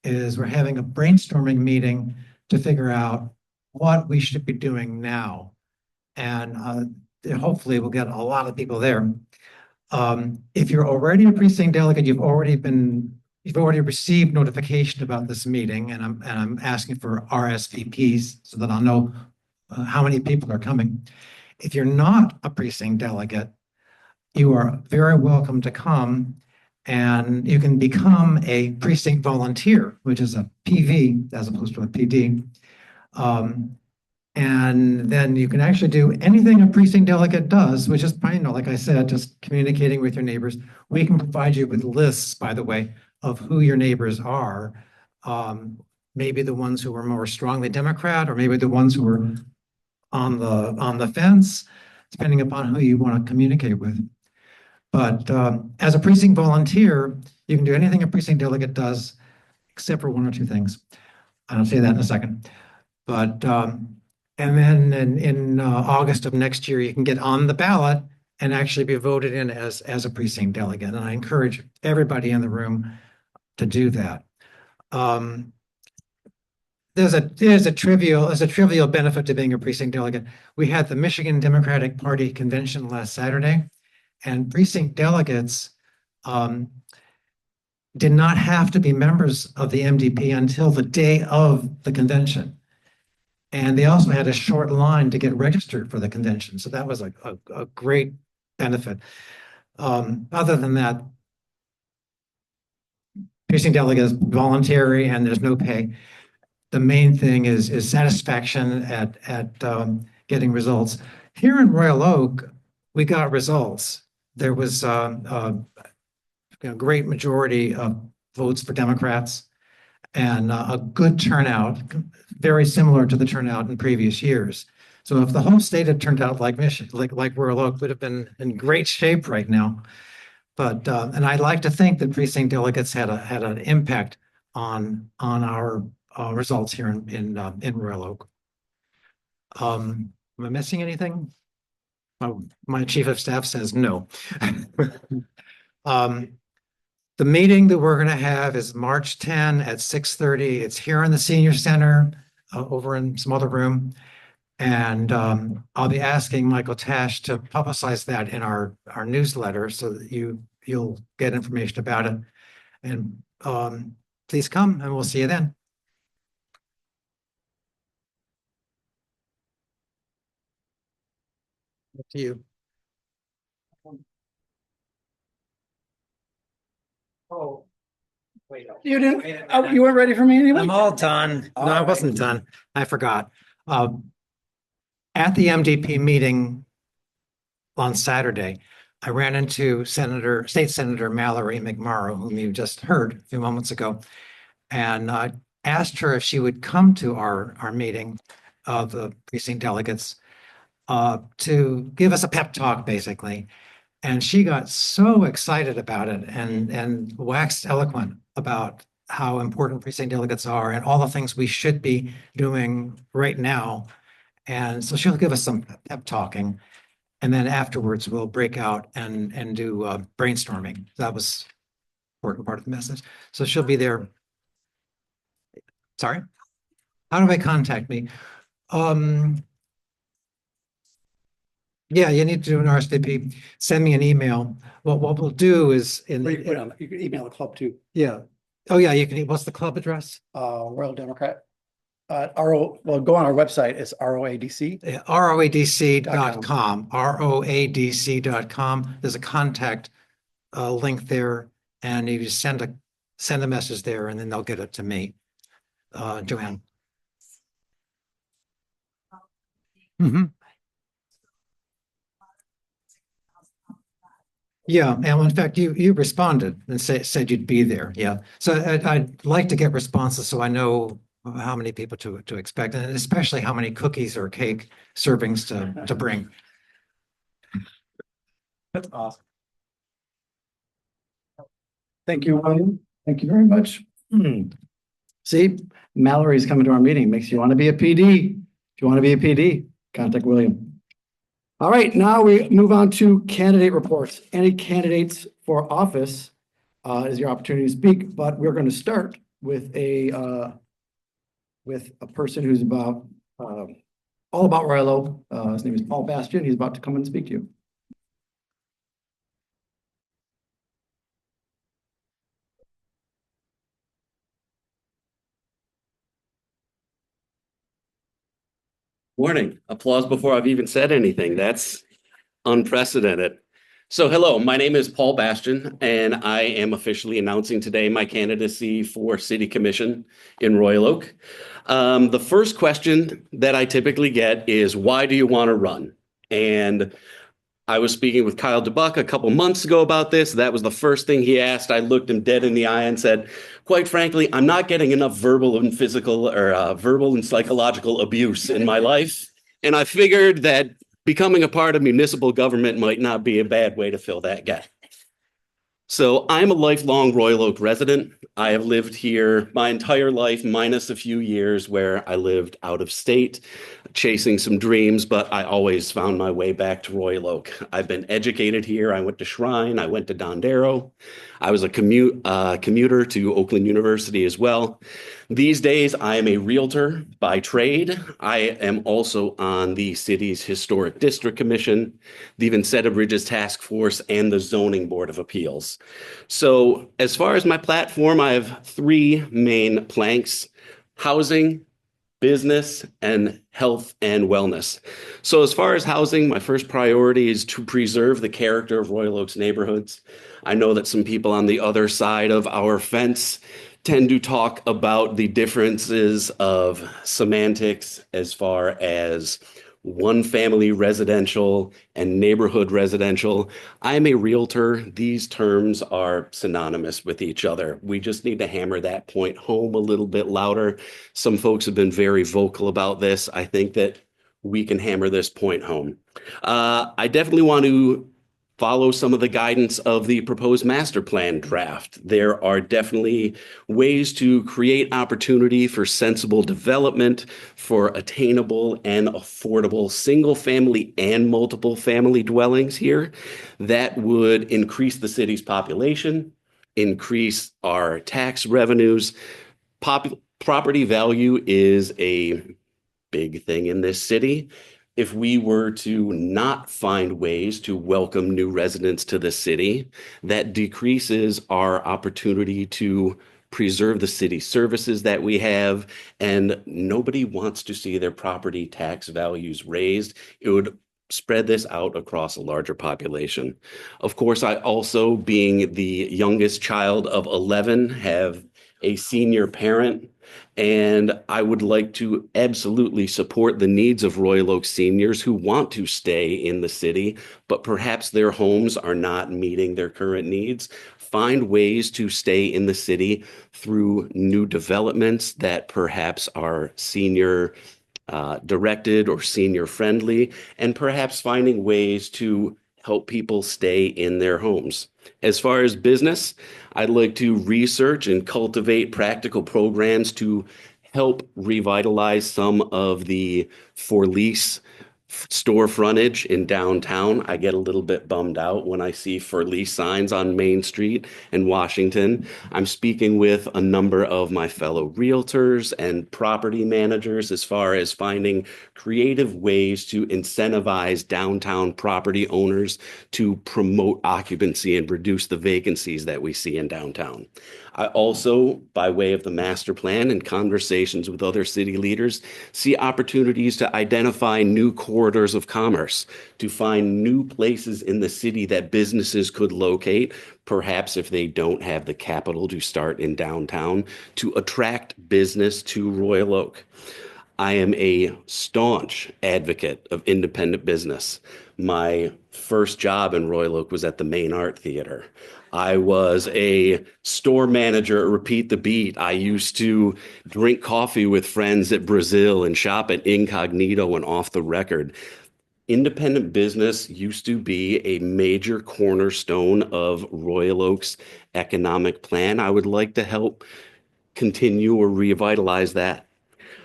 is we're having a brainstorming meeting to figure out what we should be doing now. And hopefully we'll get a lot of people there. If you're already a precinct delegate, you've already received notification about this meeting, and I'm asking for RSVPs so that I'll know how many people are coming. If you're not a precinct delegate, you are very welcome to come, and you can become a precinct volunteer, which is a PV as opposed to a PD. And then you can actually do anything a precinct delegate does, which is, like I said, just communicating with your neighbors. We can provide you with lists, by the way, of who your neighbors are. Maybe the ones who are more strongly Democrat, or maybe the ones who are on the fence, depending upon who you want to communicate with. But as a precinct volunteer, you can do anything a precinct delegate does, except for one or two things. I'll say that in a second. But and then in August of next year, you can get on the ballot and actually be voted in as a precinct delegate. And I encourage everybody in the room to do that. There's a trivial benefit to being a precinct delegate. We had the Michigan Democratic Party convention last Saturday, and precinct delegates did not have to be members of the MDP until the day of the convention. And they also had a short line to get registered for the convention. So that was a great benefit. Other than that, precinct delegate is voluntary and there's no pay. The main thing is satisfaction at getting results. Here in Royal Oak, we got results. There was a great majority of votes for Democrats and a good turnout, very similar to the turnout in previous years. So if the whole state had turned out like Michigan, like Royal Oak, would have been in great shape right now. But, and I'd like to think that precinct delegates had an impact on our results here in Royal Oak. Am I missing anything? Oh, my chief of staff says no. The meeting that we're gonna have is March 10 at 6:30. It's here in the senior center, over in some other room. And I'll be asking Michael Tash to publicize that in our newsletter so that you'll get information about it. And please come and we'll see you then. Up to you. Oh, wait. You didn't, oh, you weren't ready for me anyway? I'm all done. No, I wasn't done. I forgot. At the MDP meeting on Saturday, I ran into State Senator Mallory McMorrow, whom you just heard a few moments ago, and I asked her if she would come to our meeting of the precinct delegates to give us a pep talk, basically. And she got so excited about it and waxed eloquent about how important precinct delegates are and all the things we should be doing right now. And so she'll give us some pep talking. And then afterwards, we'll break out and do brainstorming. That was an important part of the message. So she'll be there. Sorry? How do they contact me? Yeah, you need to do an RSVP. Send me an email. What we'll do is You can email the club too. yeah. Oh, yeah, you can, what's the club address? Royal Democrat. Well, go on our website. It's ROADC. ROADC.com, ROADC.com. There's a contact link there, and you just send a message there, and then they'll get it to me. Joanne. Yeah, and in fact, you responded and said you'd be there. Yeah, so I'd like to get responses so I know how many people to expect, and especially how many cookies or cake servings to bring. That's awesome. Thank you, William. Thank you very much. See, Mallory's coming to our meeting. Makes you want to be a PD. If you want to be a PD, contact William. All right, now we move on to candidate reports. Any candidates for office is your opportunity to speak, but we're going to start with a person who's about all about Royal Oak. His name is Paul Bastian. He's about to come and speak to you. Morning. Applause before I've even said anything. That's unprecedented. So hello, my name is Paul Bastian, and I am officially announcing today my candidacy for City Commission in Royal Oak. The first question that I typically get is, why do you want to run? And I was speaking with Kyle DeBuck a couple months ago about this. That was the first thing he asked. I looked him dead in the eye and said, quite frankly, I'm not getting enough verbal and physical or verbal and psychological abuse in my life. And I figured that becoming a part of municipal government might not be a bad way to fill that gap. So I'm a lifelong Royal Oak resident. I have lived here my entire life, minus a few years where I lived out of state, chasing some dreams, but I always found my way back to Royal Oak. I've been educated here. I went to Shrine. I went to Dondero. I was a commuter to Oakland University as well. These days, I am a realtor by trade. I am also on the city's Historic District Commission, the Vincetta Bridges Task Force, and the Zoning Board of Appeals. So as far as my platform, I have three main planks: housing, business, and health and wellness. So as far as housing, my first priority is to preserve the character of Royal Oak's neighborhoods. I know that some people on the other side of our fence tend to talk about the differences of semantics as far as one family residential and neighborhood residential. I'm a realtor. These terms are synonymous with each other. We just need to hammer that point home a little bit louder. Some folks have been very vocal about this. I think that we can hammer this point home. I definitely want to follow some of the guidance of the proposed master plan draft. There are definitely ways to create opportunity for sensible development, for attainable and affordable single family and multiple family dwellings here that would increase the city's population, increase our tax revenues. Property value is a big thing in this city. If we were to not find ways to welcome new residents to the city, that decreases our opportunity to preserve the city services that we have, and nobody wants to see their property tax values raised. It would spread this out across a larger population. Of course, I also, being the youngest child of 11, have a senior parent, and I would like to absolutely support the needs of Royal Oak seniors who want to stay in the city, but perhaps their homes are not meeting their current needs. Find ways to stay in the city through new developments that perhaps are senior directed or senior friendly, and perhaps finding ways to help people stay in their homes. As far as business, I'd like to research and cultivate practical programs to help revitalize some of the for lease store frontage in downtown. I get a little bit bummed out when I see for lease signs on Main Street in Washington. I'm speaking with a number of my fellow realtors and property managers as far as finding creative ways to incentivize downtown property owners to promote occupancy and reduce the vacancies that we see in downtown. I also, by way of the master plan and conversations with other city leaders, see opportunities to identify new corridors of commerce, to find new places in the city that businesses could locate, perhaps if they don't have the capital to start in downtown, to attract business to Royal Oak. I am a staunch advocate of independent business. My first job in Royal Oak was at the Main Art Theater. I was a store manager at Repeat the Beat. I used to drink coffee with friends at Brazil and shop at Incognito and Off the Record. Independent business used to be a major cornerstone of Royal Oak's economic plan. I would like to help continue or revitalize that.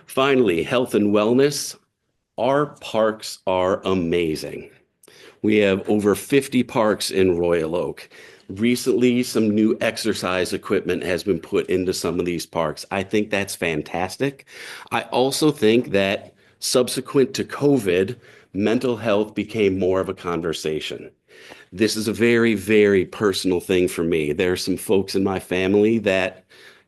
Finally, health and wellness. Our parks are amazing. We have over 50 parks in Royal Oak. Recently, some new exercise equipment has been put into some of these parks. I think that's fantastic. I also think that subsequent to COVID, mental health became more of a conversation. This is a very, very personal thing for me. There are some folks in my family that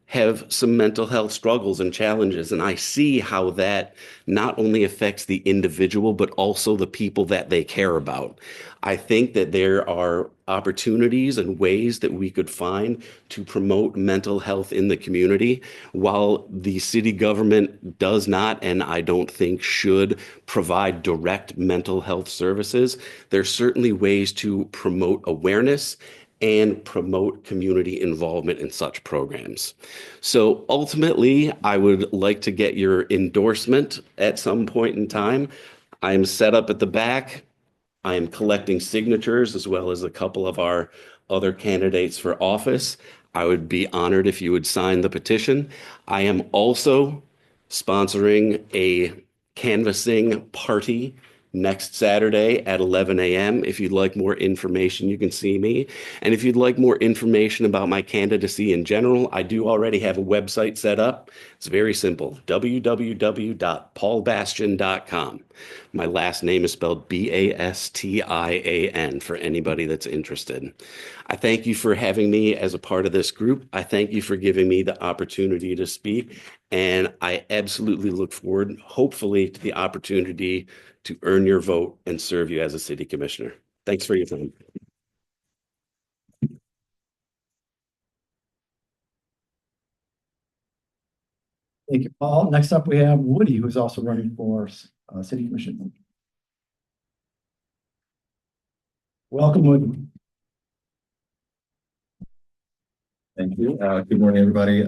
have some mental health struggles and challenges, and I see how that not only affects the individual, but also the people that they care about. I think that there are opportunities and ways that we could find to promote mental health in the community. While the city government does not, and I don't think should, provide direct mental health services, there's certainly ways to promote awareness and promote community involvement in such programs. So ultimately, I would like to get your endorsement at some point in time. I'm set up at the back. I am collecting signatures as well as a couple of our other candidates for office. I would be honored if you would sign the petition. I am also sponsoring a canvassing party next Saturday at 11 a.m. If you'd like more information, you can see me. And if you'd like more information about my candidacy in general, I do already have a website set up. It's very simple, www.paulbastian.com. My last name is spelled Bastian for anybody that's interested. I thank you for having me as a part of this group. I thank you for giving me the opportunity to speak. And I absolutely look forward, hopefully, to the opportunity to earn your vote and serve you as a city commissioner. Thanks for your time. Thank you, Paul. Next up, we have Woody, who's also running for city commission. Welcome, Woody. Thank you. Good morning, everybody.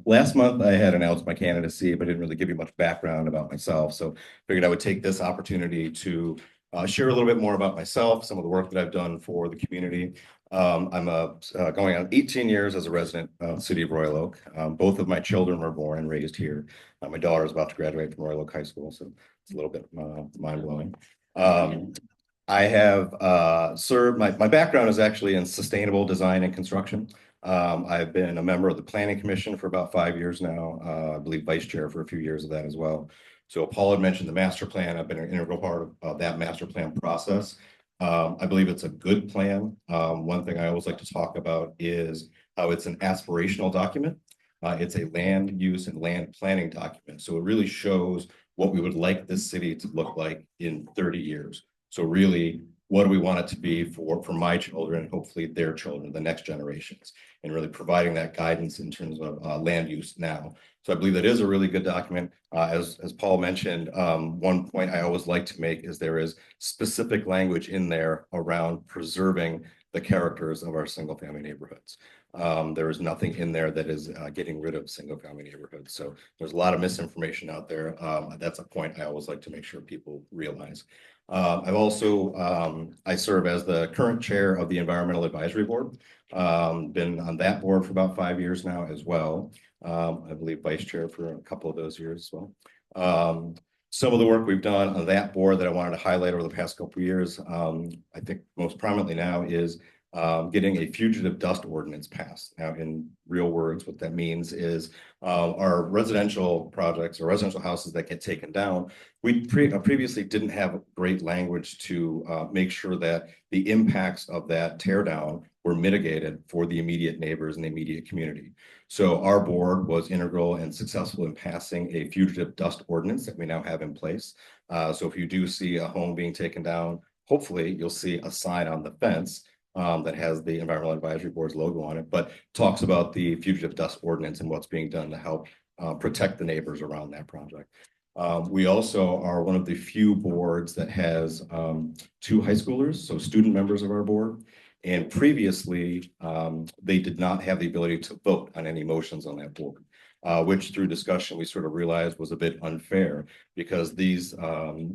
Last month I had announced my candidacy, but didn't really give you much background about myself. So figured I would take this opportunity to share a little bit more about myself, some of the work that I've done for the community. I'm going on 18 years as a resident of the city of Royal Oak. Both of my children were born and raised here. My daughter is about to graduate from Royal Oak High School, so it's a little bit mind-blowing. I have served, my background is actually in sustainable design and construction. I've been a member of the Planning Commission for about 5 years now. I believe vice chair for a few years of that as well. So Paul had mentioned the master plan. I've been an integral part of that master plan process. I believe it's a good plan. One thing I always like to talk about is how it's an aspirational document. It's a land use and land planning document. So it really shows what we would like this city to look like in 30 years. So really, what do we want it to be for my children and hopefully their children, the next generations, and really providing that guidance in terms of land use now. So I believe that is a really good document. As Paul mentioned, one point I always like to make is there is specific language in there around preserving the characters of our single family neighborhoods. There is nothing in there that is getting rid of single family neighborhoods. So there's a lot of misinformation out there. That's a point I always like to make sure people realize. I've also, I serve as the current chair of the Environmental Advisory Board. Been on that board for about 5 years now as well. I believe vice chair for a couple of those years as well. Some of the work we've done on that board that I wanted to highlight over the past couple of years, I think most prominently now is getting a fugitive dust ordinance passed. Now, in real words, what that means is our residential projects or residential houses that get taken down, we previously didn't have great language to make sure that the impacts of that tear down were mitigated for the immediate neighbors and the immediate community. So our board was integral and successful in passing a fugitive dust ordinance that we now have in place. So if you do see a home being taken down, hopefully you'll see a sign on the fence that has the Environmental Advisory Board's logo on it, but talks about the fugitive dust ordinance and what's being done to help protect the neighbors around that project. We also are one of the few boards that has 2 high schoolers, so student members of our board. And previously, they did not have the ability to vote on any motions on that board, which through discussion, we sort of realized was a bit unfair because these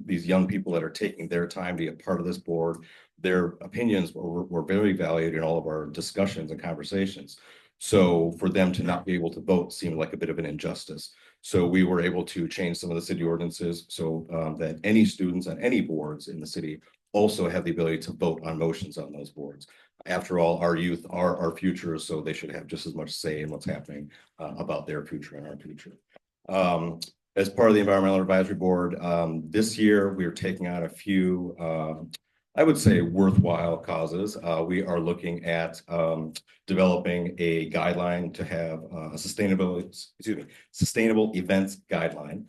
young people that are taking their time to be a part of this board, their opinions were very valued in all of our discussions and conversations. So for them to not be able to vote seemed like a bit of an injustice. So we were able to change some of the city ordinances so that any students on any boards in the city also have the ability to vote on motions on those boards. After all, our youth are our future, so they should have just as much say in what's happening about their future and our future. As part of the Environmental Advisory Board, this year we are taking on a few, I would say, worthwhile causes. We are looking at developing a guideline to have a sustainable events guideline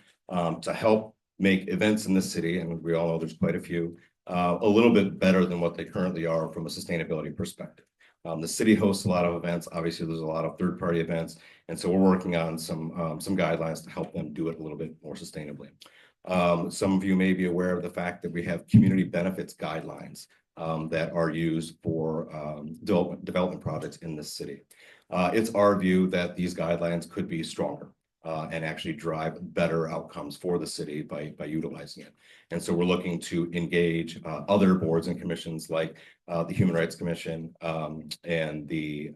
to help make events in the city, and we all know there's quite a few, a little bit better than what they currently are from a sustainability perspective. The city hosts a lot of events. Obviously, there's a lot of third-party events, and so we're working on some guidelines to help them do it a little bit more sustainably. Some of you may be aware of the fact that we have community benefits guidelines that are used for development projects in this city. It's our view that these guidelines could be stronger and actually drive better outcomes for the city by utilizing it. And so we're looking to engage other boards and commissions like the Human Rights Commission and the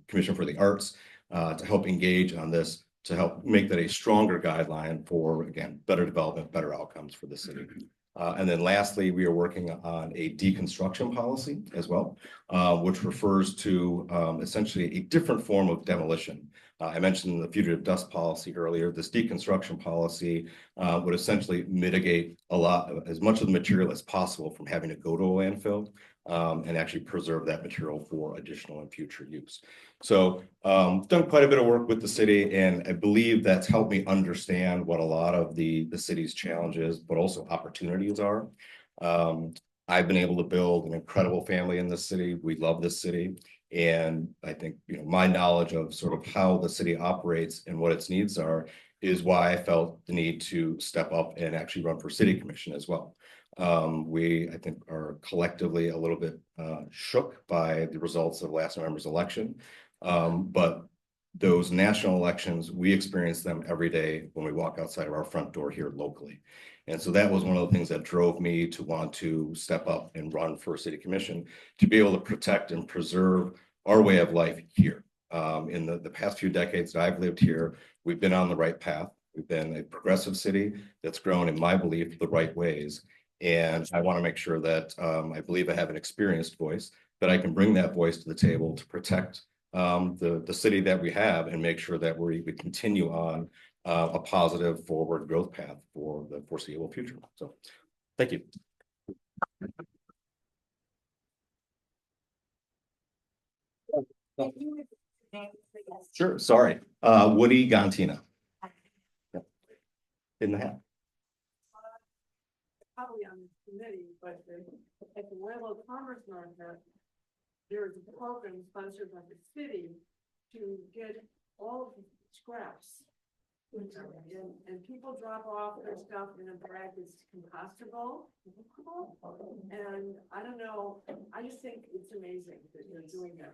Commission for the Arts to help engage on this, to help make that a stronger guideline for, again, better development, better outcomes for the city. And then lastly, we are working on a deconstruction policy as well, which refers to essentially a different form of demolition. I mentioned the fugitive dust policy earlier. This deconstruction policy would essentially mitigate as much of the material as possible from having to go to a landfill and actually preserve that material for additional and future use. So done quite a bit of work with the city, and I believe that's helped me understand what a lot of the city's challenges, but also opportunities are. I've been able to build an incredible family in this city. We love this city. And I think, my knowledge of sort of how the city operates and what its needs are is why I felt the need to step up and actually run for city commission as well. We, I think, are collectively a little bit shook by the results of last November's election. But those national elections, we experience them every day when we walk outside of our front door here locally. And so that was one of the things that drove me to want to step up and run for city commission, to be able to protect and preserve our way of life here. In the past few decades that I've lived here, we've been on the right path. We've been a progressive city that's grown, in my belief, the right ways. And I want to make sure that I believe I have an experienced voice, that I can bring that voice to the table to protect the city that we have and make sure that we continue on a positive forward growth path for the foreseeable future. So thank you. Sure. Sorry. Woody Gantina. Yep. In the hat. Probably on this committee, but at the Railroad Commerce Market, there is a program sponsored by the city to get all of the scraps. And people drop off their stuff in a bag that's compostable. And I don't know, I just think it's amazing that you're doing that.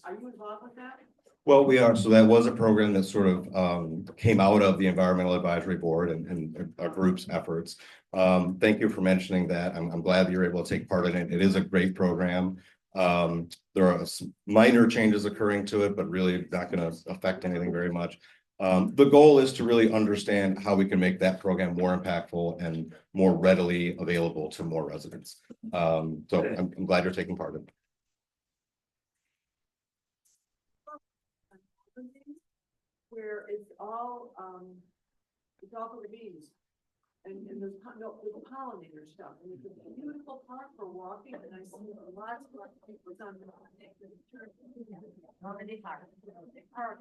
Are you involved with that? Well, we are. So that was a program that sort of came out of the Environmental Advisory Board and our group's efforts. Thank you for mentioning that. I'm glad that you're able to take part in it. It is a great program. There are some minor changes occurring to it, but really not going to affect anything very much. The goal is to really understand how we can make that program more impactful and more readily available to more residents. So I'm glad you're taking part in it. Where it's all for the bees. And there's pollinator stuff, and it's a beautiful park for walking, and I see lots of people on the park.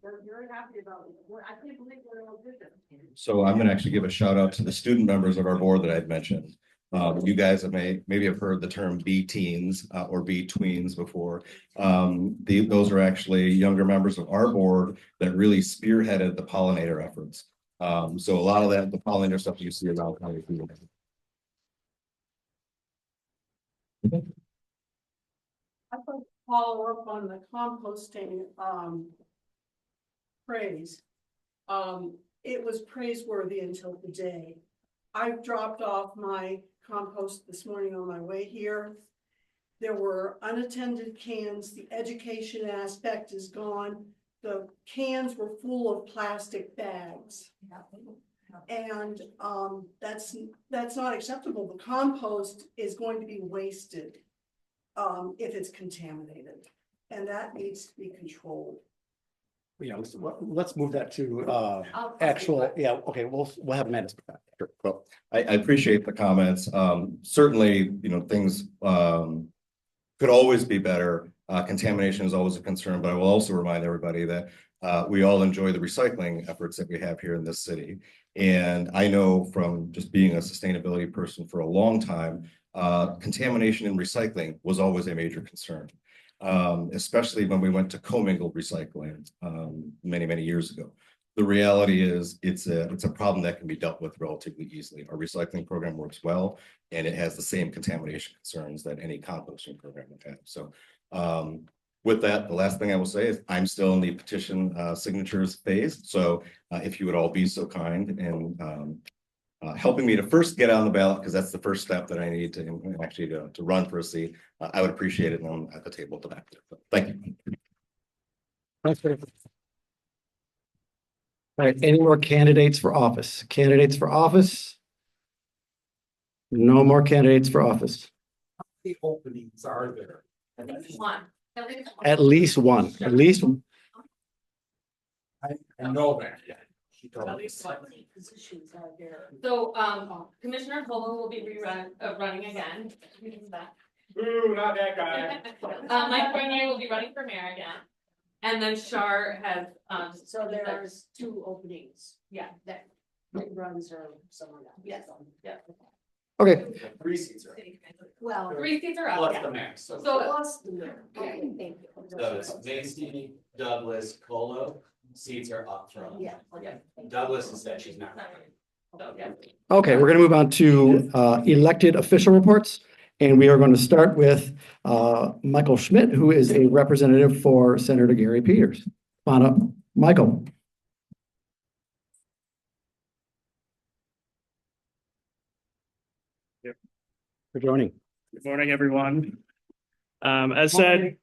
They're very happy about it. I can't believe we're all did that. So I'm going to actually give a shout out to the student members of our board that I'd mentioned. You guys have maybe have heard the term bee teens or bee tweens before. Those are actually younger members of our board that really spearheaded the pollinator efforts. So a lot of the pollinator stuff you see around county. I'd like to follow up on the composting praise. It was praiseworthy until today. I've dropped off my compost this morning on my way here. There were unattended cans. The education aspect is gone. The cans were full of plastic bags. And that's not acceptable. The compost is going to be wasted if it's contaminated, and that needs to be controlled. Yeah, let's move that to actual, yeah, okay, we'll have minutes with that. Sure. Well, I appreciate the comments. Certainly, things could always be better. Contamination is always a concern, but I will also remind everybody that we all enjoy the recycling efforts that we have here in this city. And I know from just being a sustainability person for a long time, contamination in recycling was always a major concern, especially when we went to commingled recycling many years ago. The reality is it's a problem that can be dealt with relatively easily. Our recycling program works well, and it has the same contamination concerns that any composting program would have. So with that, the last thing I will say is I'm still in the petition signatures phase. So if you would all be so kind and helping me to first get on the ballot, because that's the first step that I need to actually to run for a seat, I would appreciate it. And I'm at the table at the back there. So, thank you. Thanks, Dave. All right, any more candidates for office? Candidates for office? No more candidates for office. The openings are there. At least one. At least one, at least. I know that. Positions are there. So, Commissioner Vogel will be running again. Ooh, not that guy. Mike Bernier will be running for mayor again. And then Shar has, So there's two openings yeah, that runs or someone else. yes, yeah. Okay, 3 seats are. Well. 3 seats are up. Plus Yeah. the mayor. So Plus the mayor. Okay, thank you. So it's Macy, Douglas, Colo, seats are up from. Yeah. Douglas has said she's not. So, yeah. okay, we're gonna move on to elected official reports. And we are going to start with Michael Schmidt, who is a representative for Senator Gary Peters. Come on up, Michael. for joining. Good morning, everyone. As said,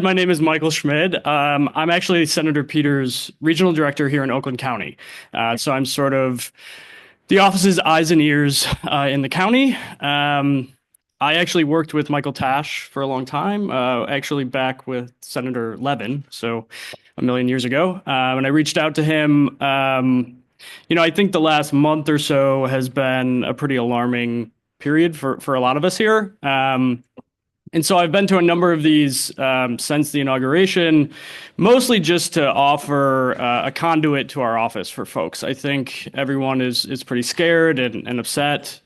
my name is Michael Schmid. I'm actually Senator Peters' regional director here in Oakland County. So I'm sort of the office's eyes and ears in the county. I actually worked with Michael Tash for a long time, actually back with Senator Levin, so a million years ago. And I reached out to him. I think the last month or so has been a pretty alarming period for a lot of us here. And so I've been to a number of these since the inauguration, mostly just to offer a conduit to our office for folks. I think everyone is pretty scared and upset.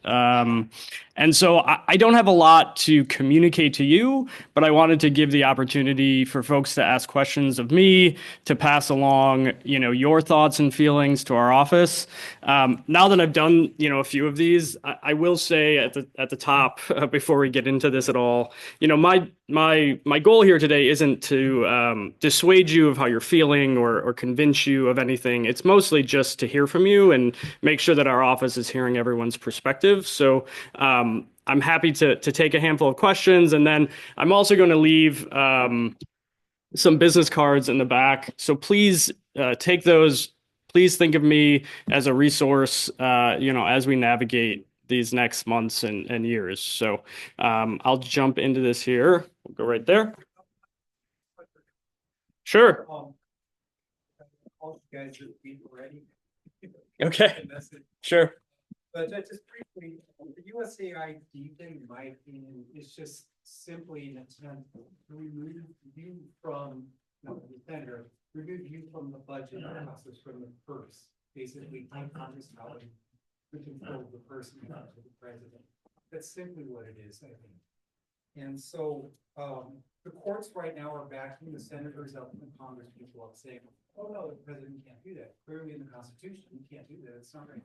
And so I don't have a lot to communicate to you, but I wanted to give the opportunity for folks to ask questions of me, to pass along, your thoughts and feelings to our office. Now that I've done, a few of these, I will say at the top, before we get into this at all, my goal here today isn't to dissuade you of how you're feeling or convince you of anything. It's mostly just to hear from you and make sure that our office is hearing everyone's perspective. So I'm happy to take a handful of questions, and then I'm also going to leave some business cards in the back. So please take those. Please think of me as a resource, as we navigate these next months and years. So I'll jump into this here. We'll go right there. Sure. Okay. Sure. But just briefly, the USAID thing, in my opinion, is just simply an attempt to remove you from the senator, remove you from the budget process, from the purse, basically take Congress out to control the person, the president. That's simply what it is, I think. And so the courts right now are backing the senators up and the Congress people up, saying, "Oh no, the president can't do that. Clearly in the Constitution, you can't do that. It's not right."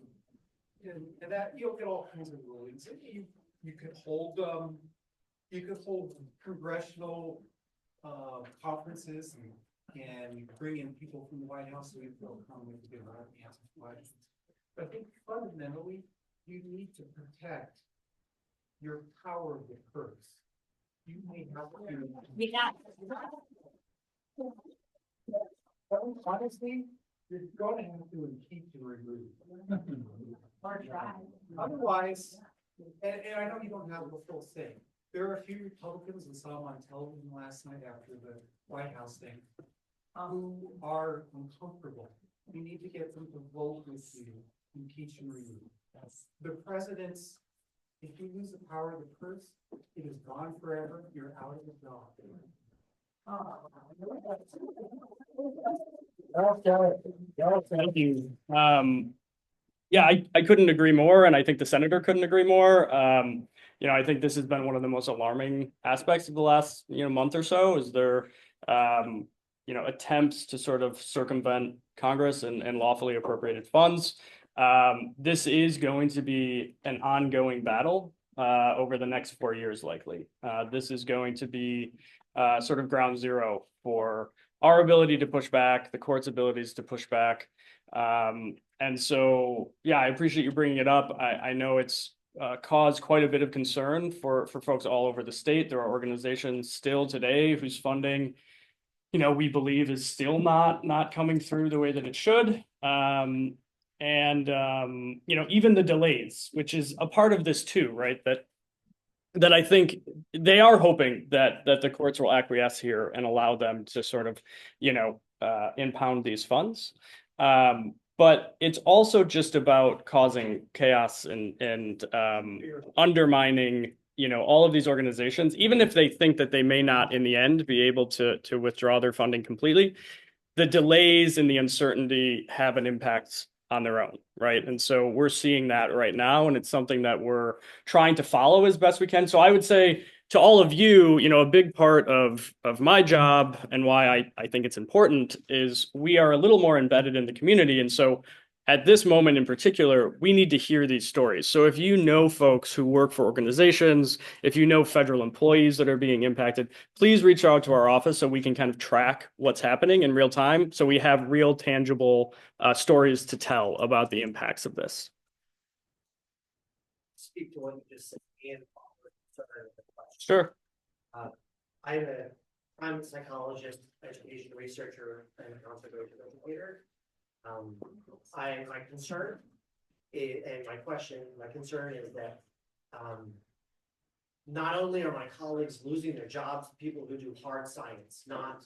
And that you'll get all kinds of rulings. You could hold congressional conferences and you bring in people from the White House so you feel commonly to give out answers to questions. But I think fundamentally you need to protect your power of the purse. You may have to honestly, you're going to have to impeach and remove. Otherwise, and I know you don't have the full say. There are a few Republicans and saw them on television last night after the White House thing who are uncomfortable. You need to get them to vote with you, impeach and remove. The president's, if you lose the power of the purse, it is gone forever. You're out of the job. Thank you. Yeah, I couldn't agree more, and I think the senator couldn't agree more. I think this has been one of the most alarming aspects of the last month or so. Is there attempts to sort of circumvent Congress and lawfully appropriated funds. This is going to be an ongoing battle over the next 4 years, likely. This is going to be sort of ground zero for our ability to push back, the court's abilities to push back. And so, yeah, I appreciate you bringing it up. I know it's caused quite a bit of concern for folks all over the state. There are organizations still today whose funding, we believe is still not coming through the way that it should. Even the delays, which is a part of this too, right? That I think they are hoping that the courts will acquiesce here and allow them to sort of, impound these funds. But it's also just about causing chaos and undermining, all of these organizations, even if they think that they may not in the end be able to withdraw their funding completely. The delays and the uncertainty have an impact on their own, right? And so we're seeing that right now, and it's something that we're trying to follow as best we can. So I would say to all of you, a big part of my job and why I think it's important is we are a little more embedded in the community. And so at this moment in particular, we need to hear these stories. So if you know folks who work for organizations, if you know federal employees that are being impacted, please reach out to our office so we can kind of track what's happening in real time. So we have real tangible stories to tell about the impacts of this. Speak to what you just said. and concern of the question. Sure. I'm a psychologist, education researcher, and a conservation educator. My concern and my concern is that not only are my colleagues losing their jobs, people who do hard science, not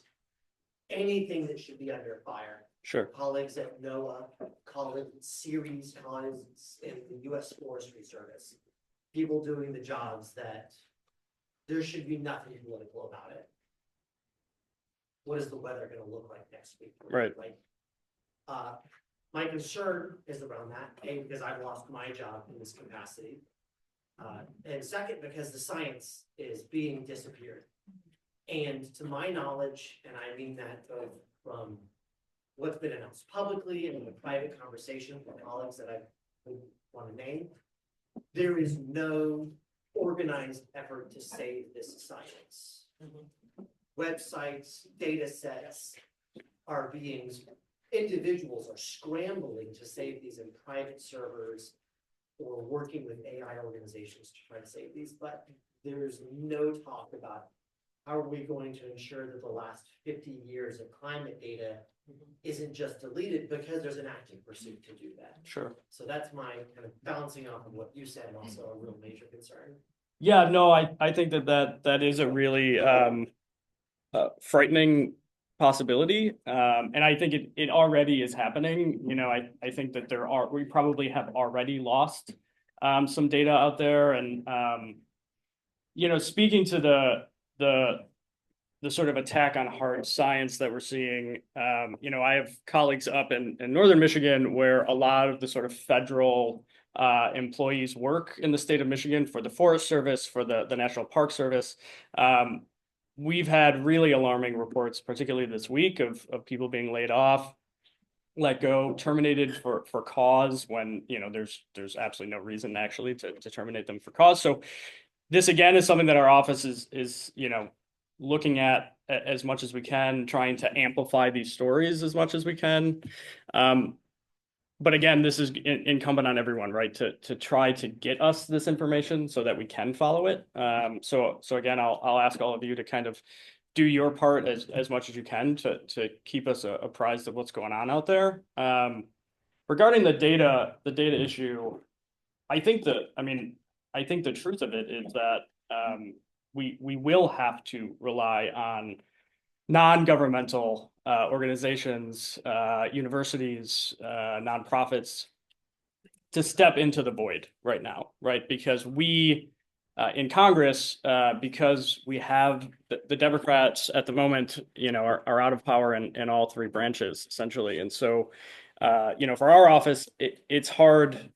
anything that should be under fire. Sure. Colleagues at NOAA, colleagues, series colleagues in the US Forestry Service, people doing the jobs that there should be nothing political about it. What is the weather gonna look like next week? Right. Like, my concern is around that, A, because I've lost my job in this capacity. And second, because the science is being disappeared. And to my knowledge, and I mean that both from what's been announced publicly and in the private conversation with colleagues that I would want to name, there is no organized effort to save this science. Websites, data sets are being, individuals are scrambling to save these in private servers or working with AI organizations to try to save these, but there's no talk about how are we going to ensure that the last 50 years of climate data isn't just deleted because there's an active pursuit to do that. Sure. So that's my kind of bouncing off of what you said, and also a real major concern. Yeah, no, I think that is a really frightening possibility. And I think it already is happening. You know, I think that we probably have already lost some data out there. And you know, speaking to the sort of attack on hard science that we're seeing, you know, I have colleagues up in northern Michigan where a lot of the sort of federal employees work in the state of Michigan for the Forest Service, for the National Park Service. We've had really alarming reports, particularly this week, of people being laid off, let go, terminated for cause when, you know, there's absolutely no reason actually to terminate them for cause. So this again is something that our office is, you know, looking at as much as we can, trying to amplify these stories as much as we can. But again, this is incumbent on everyone, right, to try to get us this information so that we can follow it. So again, I'll ask all of you to kind of do your part as much as you can to keep us apprised of what's going on out there. Regarding the data issue, I think the truth of it is that we will have to rely on non-governmental organizations, universities, nonprofits to step into the void right now, right? Because we in Congress, because we have the Democrats at the moment, you know, are out of power in all three branches essentially. And so, you know, for our office, it's hard.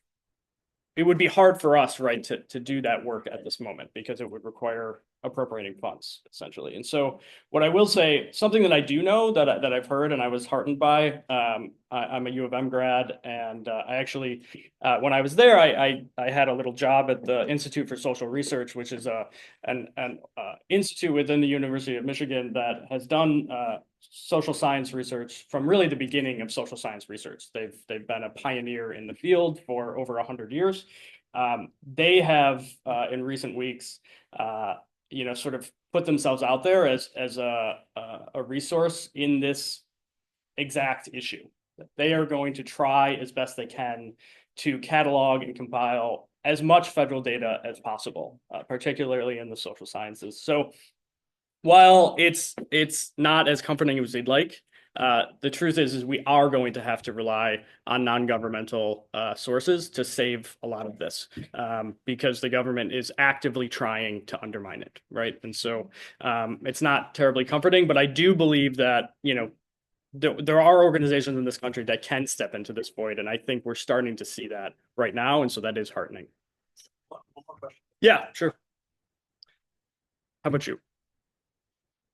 It would be hard for us, right, to do that work at this moment because it would require appropriating funds essentially. And so what I will say, something that I do know that I've heard and I was heartened by, I'm a U of M grad, and I actually, when I was there, I had a little job at the Institute for Social Research, which is an institute within the University of Michigan that has done social science research from really the beginning of social science research. They've been a pioneer in the field for over 100 years. They have in recent weeks, you know, sort of put themselves out there as a resource in this exact issue. They are going to try as best they can to catalog and compile as much federal data as possible, particularly in the social sciences. So while it's not as comforting as we'd like, the truth is we are going to have to rely on non-governmental sources to save a lot of this, because the government is actively trying to undermine it, right? And so it's not terribly comforting, but I do believe that, you know, there are organizations in this country that can step into this void, and I think we're starting to see that right now, and so that is heartening. One more question. Yeah, sure. How about you?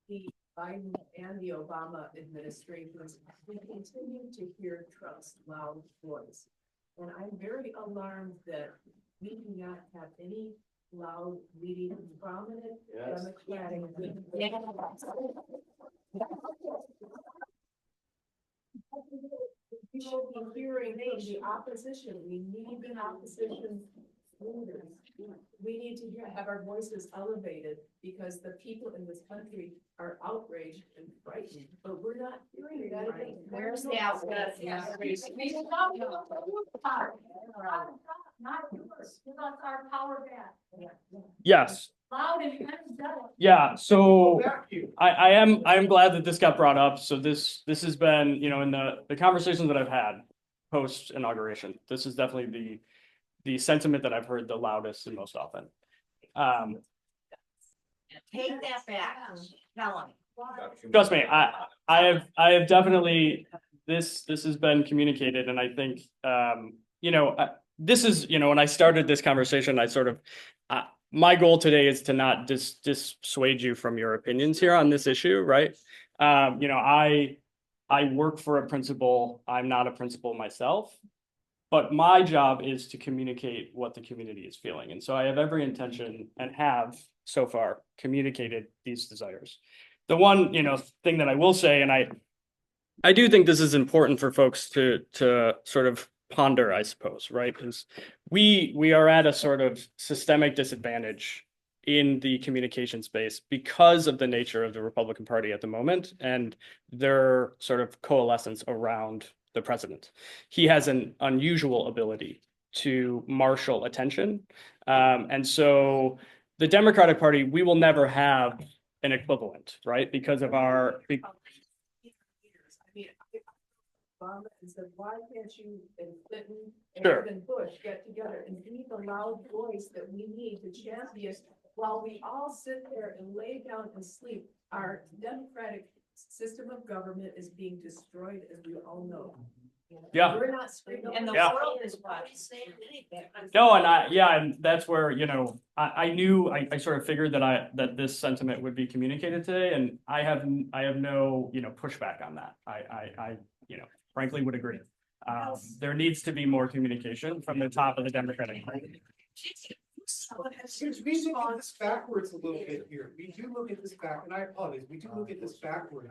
The Biden and the Obama administrations, we continue to hear Trump's loud voice. And I'm very alarmed that we do not have any loud, leading, prominent Democratic. We will be hearing from the opposition. We need an opposition leaders. we need to have our voices elevated because the people in this country are outraged and frightened, but we're not hearing that. Where's the outlet? Not yours, give us our power back. Yes. Loud and energetic. Yeah, so I am glad that this got brought up. So this has been, you know, in the conversations that I've had post inauguration, this is definitely the sentiment that I've heard the loudest and most often. Take that back, tell them. Trust me, I have definitely, this has been communicated, and I think, you know, this is, you know, when I started this conversation, I sort of, my goal today is to not dissuade you from your opinions here on this issue, right? You know, I work for a principal. I'm not a principal myself, but my job is to communicate what the community is feeling. And so I have every intention and have so far communicated these desires. The one, you know, thing that I will say, and I do think this is important for folks to sort of ponder, I suppose, right? Because we are at a sort of systemic disadvantage in the communication space because of the nature of the Republican Party at the moment and their sort of coalescence around the president. He has an unusual ability to marshal attention. And so the Democratic Party, we will never have an equivalent, right? Because of our... Obama and said, why can't you and Clinton Sure. and Bush get together and be the loud voice that we need to champion while we all sit there and lay down and sleep? Our democratic system of government is being destroyed, as we all know. Yeah. We're not screaming. And the Yeah. world is watching. No, and that's where, you know, I knew, I sort of figured that this sentiment would be communicated today, and I have no, you know, pushback on that. I you know, frankly would agree. There needs to be more communication from the top of the Democratic Party. We look at this backwards a little bit here. We do look at this back, and I apologize, we do look at this backwards.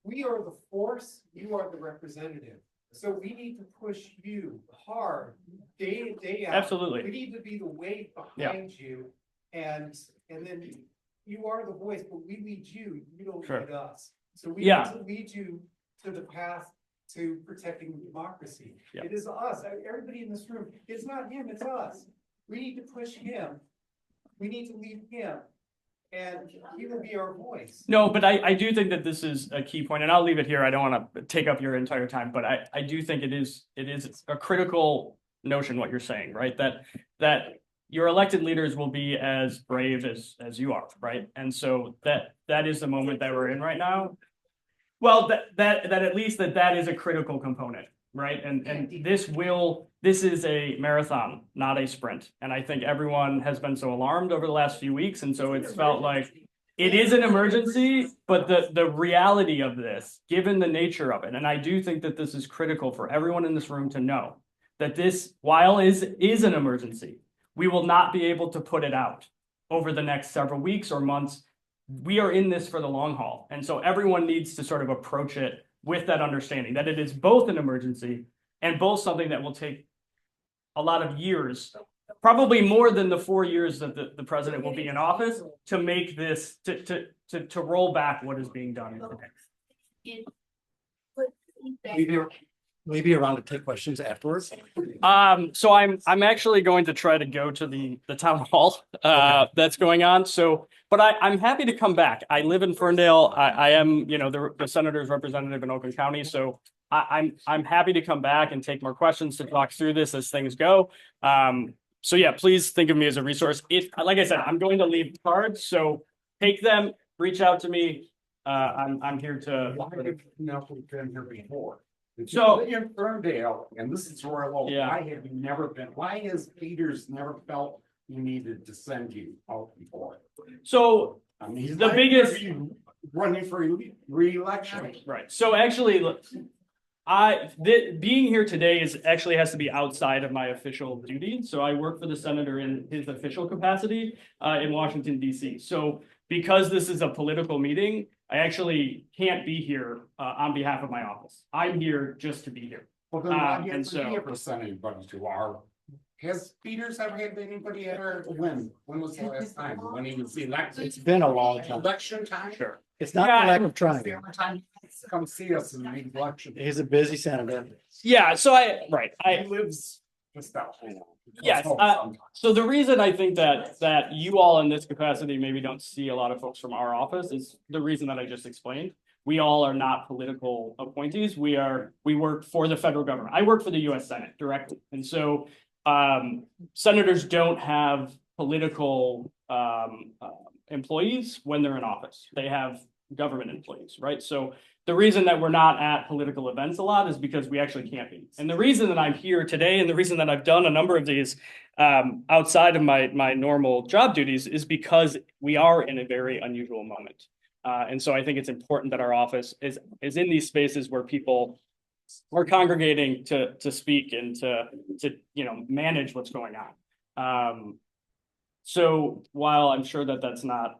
We are the force, you are the representative. So we need to push you hard, day in, day out. Absolutely. We need to be the weight behind you, and then you are the voice, but we lead you, you don't Sure. lead us. So we Yeah. need to lead you to the path to protecting democracy. Yeah. It is us, everybody in this room, it's not him, it's us. We need to push him. We need to lead him. And he will be our voice. No, but I do think that this is a key point, and I'll leave it here. I don't want to take up your entire time, but I do think it is a critical notion what you're saying, right? That your elected leaders will be as brave as you are, right? And so that is the moment that we're in right now. Well, that at least that is a critical component, right? And this is a marathon, not a sprint. And I think everyone has been so alarmed over the last few weeks. And so it's felt like it is an emergency, but the reality of this, given the nature of it, and I do think that this is critical for everyone in this room to know that this, while is an emergency, we will not be able to put it out over the next several weeks or months. We are in this for the long haul. And so everyone needs to sort of approach it with that understanding that it is both an emergency and both something that will take a lot of years, probably more than the 4 years that the president will be in office, to make this, to roll back what is being done. Maybe around to take questions afterwards. So I'm actually going to try to go to the town hall that's going on. So, but I'm happy to come back. I live in Ferndale. I am, you know, the senator's representative in Oakland County. So I'm happy to come back and take more questions to talk through this as things go. So yeah, please think of me as a resource. If, like I said, I'm going to leave cards, so take them, reach out to me. I'm here to. We've been here before. So in Ferndale, and this is Royal Oak, Yeah. why have you never been, why has Peters never felt you needed to send you out before? So I mean, he's the biggest running for re-election. Right. So actually, look, being here today actually has to be outside of my official duty. So I work for the senator in his official capacity in Washington, D.C. So because this is a political meeting, I actually can't be here on behalf of my office. I'm here just to be here. Well, then why and can't so you ever send anybody to our Has Peters ever had anybody ever win? When was the last time? When he was elected? It's been a long time. Election time? Sure. It's not a lack of trying. Come see us in the election. He's a busy senator. Yeah, so He lives just out. Yes, so the reason I think that you all in this capacity maybe don't see a lot of folks from our office is the reason that I just explained. We all are not political appointees. We work for the federal government. I work for the US Senate directly. And so senators don't have political employees when they're in office. They have government employees, right? So the reason that we're not at political events a lot is because we actually can't be. And the reason that I'm here today and the reason that I've done a number of these outside of my normal job duties is because we are in a very unusual moment. And so I think it's important that our office is in these spaces where people are congregating to speak and to manage what's going on. So while I'm sure that that's not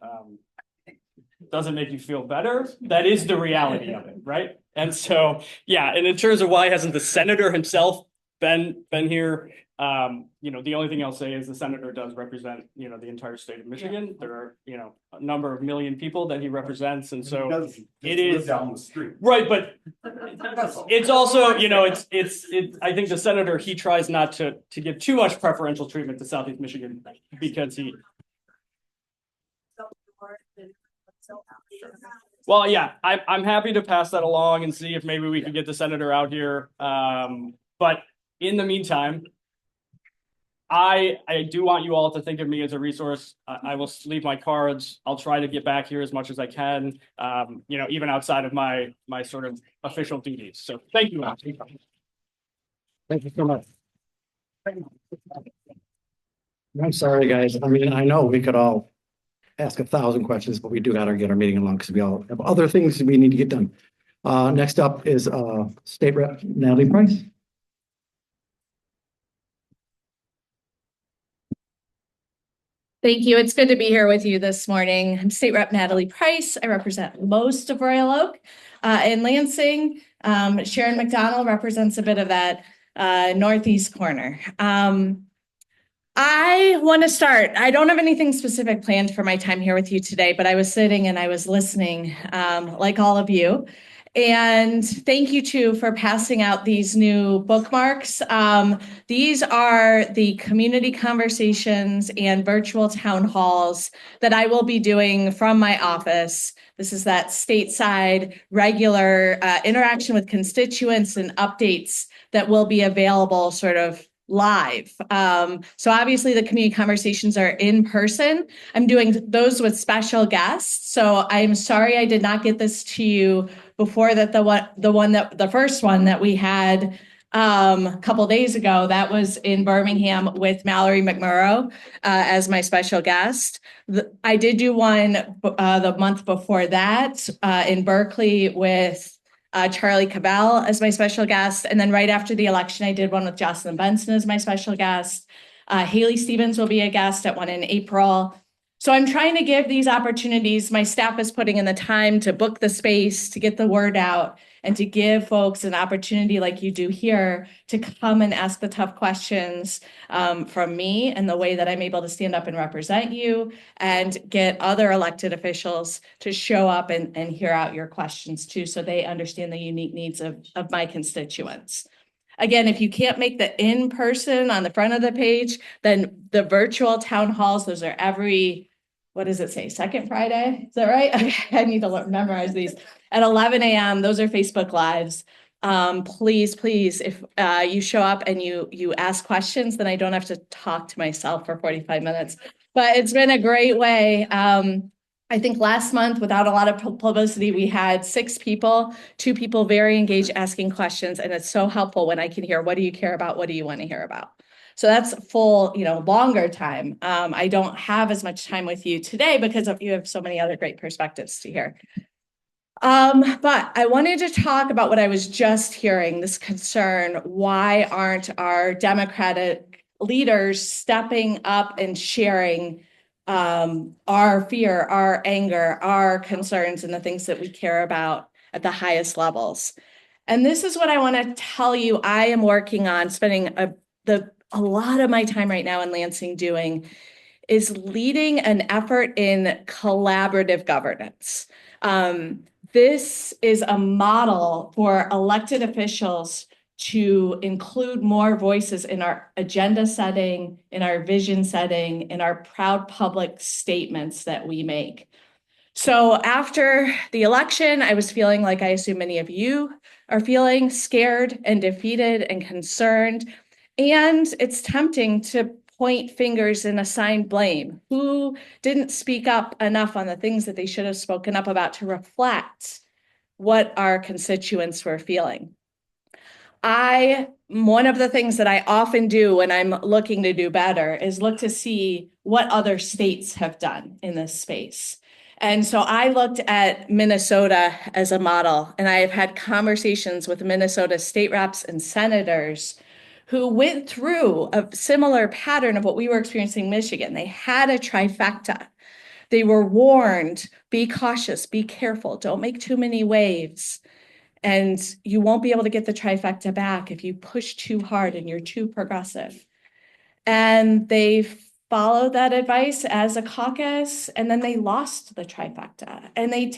doesn't make you feel better, that is the reality of it, right? And so, yeah, and in terms of why hasn't the senator himself been here, the only thing I'll say is the senator does represent, the entire state of Michigan. There are, a number of million people that he represents, and so it is down the street. right. But it's also, I think the senator, he tries not to give too much preferential treatment to Southeast Michigan because he. Well, yeah, I'm happy to pass that along and see if maybe we can get the senator out here. But in the meantime, I do want you all to think of me as a resource. I will leave my cards. I'll try to get back here as much as I can, even outside of my sort of official duties. So thank you. Thank you so much. I'm sorry, guys. I mean, I know we could all ask 1,000 questions, but we do gotta get our meeting along because we all have other things we need to get done. Next up is State Rep Natalie Price. Thank you. It's good to be here with you this morning. I'm State Rep Natalie Price. I represent most of Royal Oak in Lansing. Sharon McDonald represents a bit of that northeast corner. I want to start. I don't have anything specific planned for my time here with you today, but I was sitting and I was listening like all of you. And thank you too for passing out these new bookmarks. These are the community conversations and virtual town halls that I will be doing from my office. This is that stateside regular interaction with constituents and updates that will be available sort of live. So obviously the community conversations are in person. I'm doing those with special guests. So I'm sorry I did not get this to you before that the first one that we had a couple days ago, that was in Birmingham with Mallory McMorrow as my special guest. I did do one the month before that in Berkeley with Charlie Cabell as my special guest. And then right after the election, I did one with Jocelyn Benson as my special guest. Haley Stevens will be a guest at one in April. So I'm trying to give these opportunities. My staff is putting in the time to book the space, to get the word out, and to give folks an opportunity like you do here to come and ask the tough questions from me and the way that I'm able to stand up and represent you and get other elected officials to show up and hear out your questions too, so they understand the unique needs of my constituents. Again, if you can't make the in-person on the front of the page, then the virtual town halls, those are every, what does it say, second Friday? Is that right? Okay, I need to memorize these. At 11 a.m., those are Facebook Lives. Please, if you show up and you ask questions, then I don't have to talk to myself for 45 minutes. But it's been a great way. I think last month, without a lot of publicity, we had 6 people, 2 people very engaged asking questions. And it's so helpful when I can hear, what do you care about? What do you want to hear about? So that's full, longer time. I don't have as much time with you today because you have so many other great perspectives to hear. But I wanted to talk about what I was just hearing, this concern. Why aren't our Democratic leaders stepping up and sharing our fear, our anger, our concerns, and the things that we care about at the highest levels? And this is what I want to tell you I am working on, spending a lot of my time right now in Lansing doing is leading an effort in collaborative governance. This is a model for elected officials to include more voices in our agenda setting, in our vision setting, in our proud public statements that we make. So after the election, I was feeling like I assume many of you are feeling scared and defeated and concerned. And it's tempting to point fingers and assign blame. Who didn't speak up enough on the things that they should have spoken up about to reflect what our constituents were feeling? One of the things that I often do when I'm looking to do better is look to see what other states have done in this space. And so I looked at Minnesota as a model, and I have had conversations with Minnesota state reps and senators who went through a similar pattern of what we were experiencing in Michigan. They had a trifecta. They were warned, be cautious, be careful, don't make too many waves. And you won't be able to get the trifecta back if you push too hard and you're too progressive. And they followed that advice as a caucus, and then they lost the trifecta. And they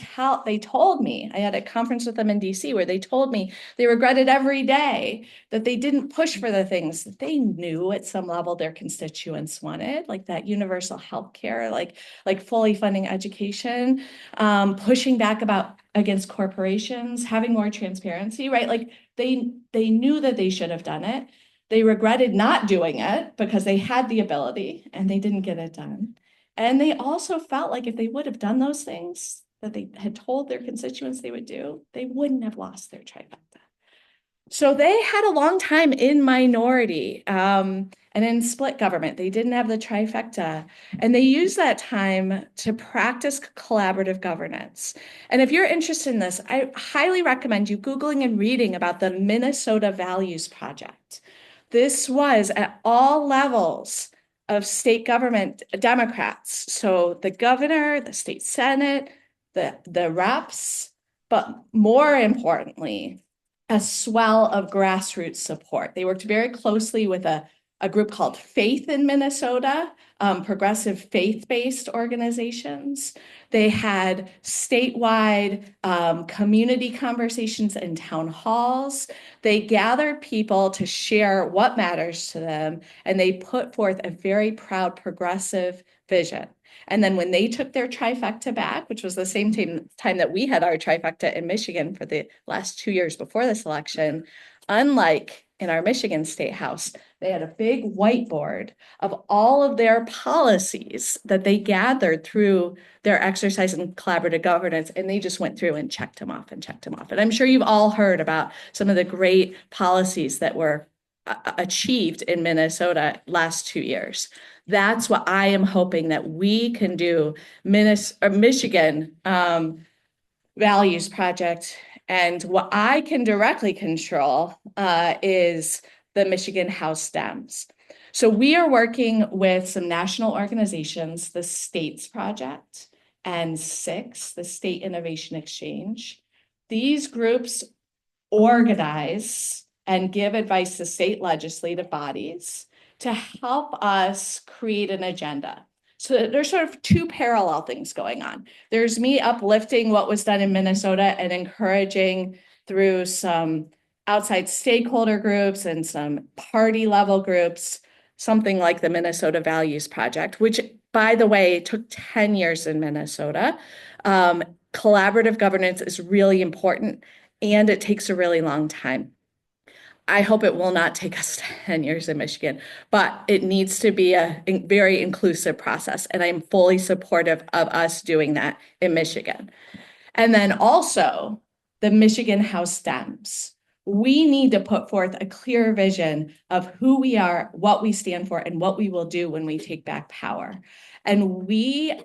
told me, I had a conference with them in DC where they told me they regretted every day that they didn't push for the things that they knew at some level their constituents wanted, like that universal health care, like fully funding education, pushing back against corporations, having more transparency, right? Like they knew that they should have done it. They regretted not doing it because they had the ability and they didn't get it done. And they also felt like if they would have done those things that they had told their constituents they would do, they wouldn't have lost their trifecta. So they had a long time in minority and in split government. They didn't have the trifecta. And they used that time to practice collaborative governance. And if you're interested in this, I highly recommend you Googling and reading about the Minnesota Values Project. This was at all levels of state government Democrats. So the governor, the state senate, the reps, but more importantly, a swell of grassroots support. They worked very closely with a group called Faith in Minnesota, progressive faith-based organizations. They had statewide community conversations and town halls. They gathered people to share what matters to them, and they put forth a very proud progressive vision. And then when they took their trifecta back, which was the same time that we had our trifecta in Michigan for the last 2 years before this election, unlike in our Michigan State House, they had a big whiteboard of all of their policies that they gathered through their exercise in collaborative governance, and they just went through and checked them off and checked them off. And I'm sure you've all heard about some of the great policies that were achieved in Minnesota last 2 years. That's what I am hoping that we can do. Michigan Values Project, and what I can directly control is the Michigan House Dems. So we are working with some national organizations, the States Project and SIX, the State Innovation Exchange. These groups organize and give advice to state legislative bodies to help us create an agenda. So there's sort of two parallel things going on. There's me uplifting what was done in Minnesota and encouraging through some outside stakeholder groups and some party level groups, something like the Minnesota Values Project, which, by the way, took 10 years in Minnesota. Collaborative governance is really important, and it takes a really long time. I hope it will not take us 10 years in Michigan, but it needs to be a very inclusive process. And I'm fully supportive of us doing that in Michigan. And then also the Michigan House Dems. We need to put forth a clear vision of who we are, what we stand for, and what we will do when we take back power. And we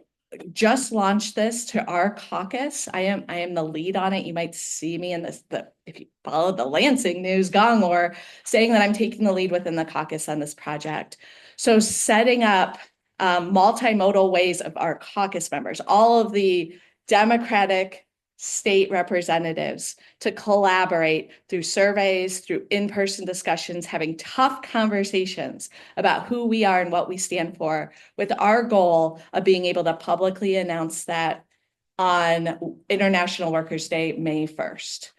just launched this to our caucus. I am the lead on it. You might see me in this, if you follow the Lansing News Gong, or saying that I'm taking the lead within the caucus on this project. So setting up multimodal ways of our caucus members, all of the Democratic state representatives to collaborate through surveys, through in-person discussions, having tough conversations about who we are and what we stand for, with our goal of being able to publicly announce that on International Workers' Day, May 1st.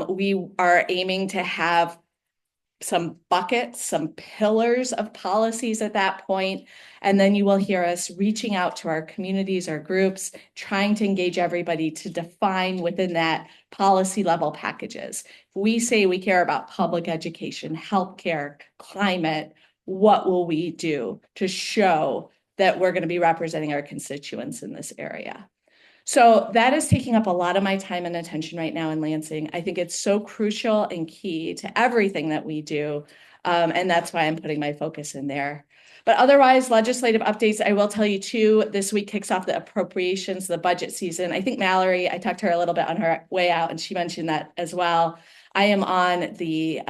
We are aiming to have some buckets, some pillars of policies at that point. And then you will hear us reaching out to our communities, our groups, trying to engage everybody to define within that policy level packages. If we say we care about public education, healthcare, climate, what will we do to show that we're going to be representing our constituents in this area? So that is taking up a lot of my time and attention right now in Lansing. I think it's so crucial and key to everything that we do. And that's why I'm putting my focus in there. But otherwise, legislative updates, I will tell you too, this week kicks off the appropriations, the budget season. I think Mallory, I talked to her a little bit on her way out and she mentioned that as well. I am on the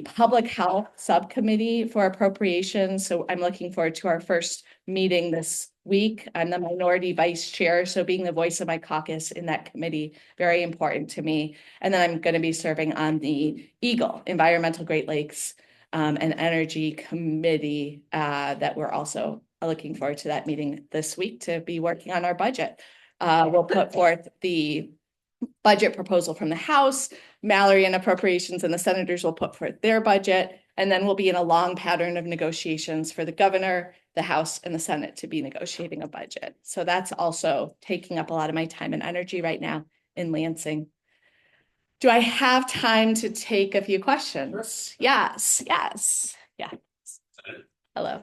public health subcommittee for appropriations. So I'm looking forward to our first meeting this week. I'm the minority vice chair, so being the voice of my caucus in that committee, very important to me. And then I'm going to be serving on the EGLE, Environmental Great Lakes and Energy Committee that we're also looking forward to that meeting this week to be working on our budget. We'll put forth the budget proposal from the House. Mallory and Appropriations and the senators will put forth their budget, and then we'll be in a long pattern of negotiations for the governor, the House, and the Senate to be negotiating a budget. So that's also taking up a lot of my time and energy right now in Lansing. Do I have time to take a few questions? Yes. Yeah. Hello.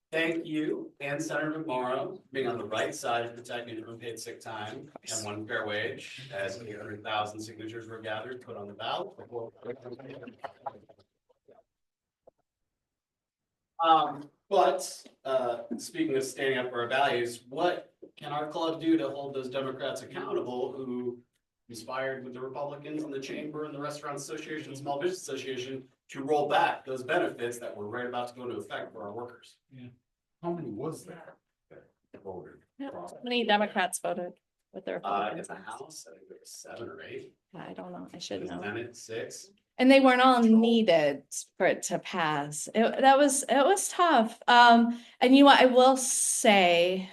Thank you and Senator McMorrow being on the right side of protecting unpaid sick time and one fair wage, as 800,000 signatures were gathered, put on the ballot. But speaking of standing up for our values, what can our club do to hold those Democrats accountable who conspired with the Republicans in the chamber and the Restaurant Association and Small Business Association to roll back those benefits that were right about to go into effect for our workers? Yeah. How many was there that voted? How many Democrats voted with their In Republicans? the House, I think there was 7 or 8. I don't know. I should In the know. Senate, 6. And they weren't all needed for it to pass. It was tough. And you know what, I will say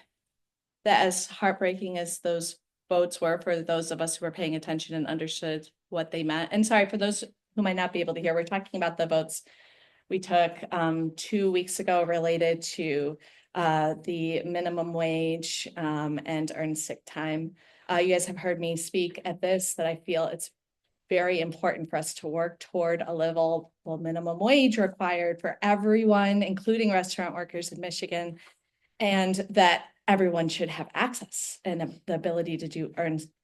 that as heartbreaking as those votes were for those of us who were paying attention and understood what they meant. And sorry, for those who might not be able to hear, we're talking about the votes we took 2 weeks ago related to the minimum wage and earned sick time. You guys have heard me speak at this, that I feel it's very important for us to work toward a livable minimum wage required for everyone, including restaurant workers in Michigan, and that everyone should have access and the ability to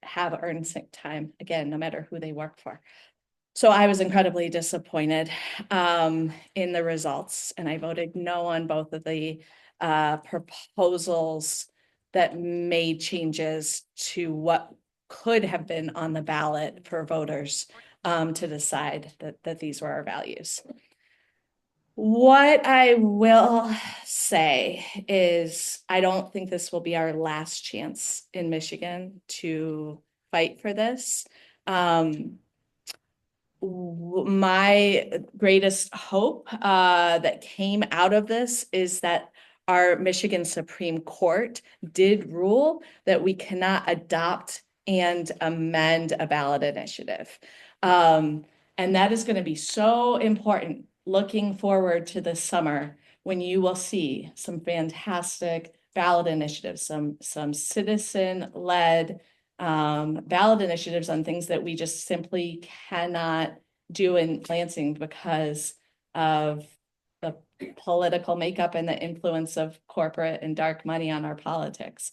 have earned sick time, again, no matter who they work for. So I was incredibly disappointed in the results, and I voted no on both of the proposals that made changes to what could have been on the ballot for voters to decide that these were our values. What I will say is I don't think this will be our last chance in Michigan to fight for this. My greatest hope that came out of this is that our Michigan Supreme Court did rule that we cannot adopt and amend a ballot initiative. And that is going to be so important looking forward to this summer when you will see some fantastic ballot initiatives, some citizen-led ballot initiatives on things that we just simply cannot do in Lansing because of the political makeup and the influence of corporate and dark money on our politics.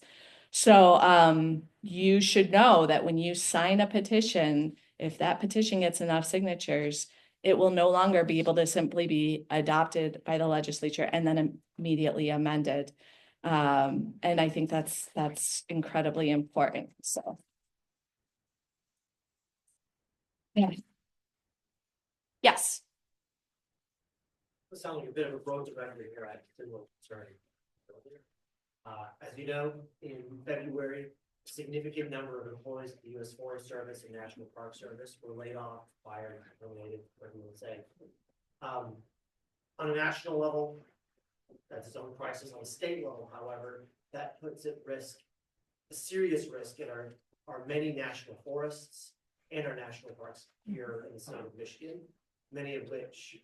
So you should know that when you sign a petition, if that petition gets enough signatures, it will no longer be able to simply be adopted by the legislature and then immediately amended. And I think that's incredibly important. So. Yeah. Yes. It sounds like a bit of a broad director here. I have a similar concern. As you know, in February, significant number of employees of the U.S. Forest Service and National Park Service were laid off, fired, terminated, whatever you would say. On a national level, that's its own crisis. On a state level, however, that puts at risk, a serious risk in our many national forests and our national parks here in the state of Michigan, many of which,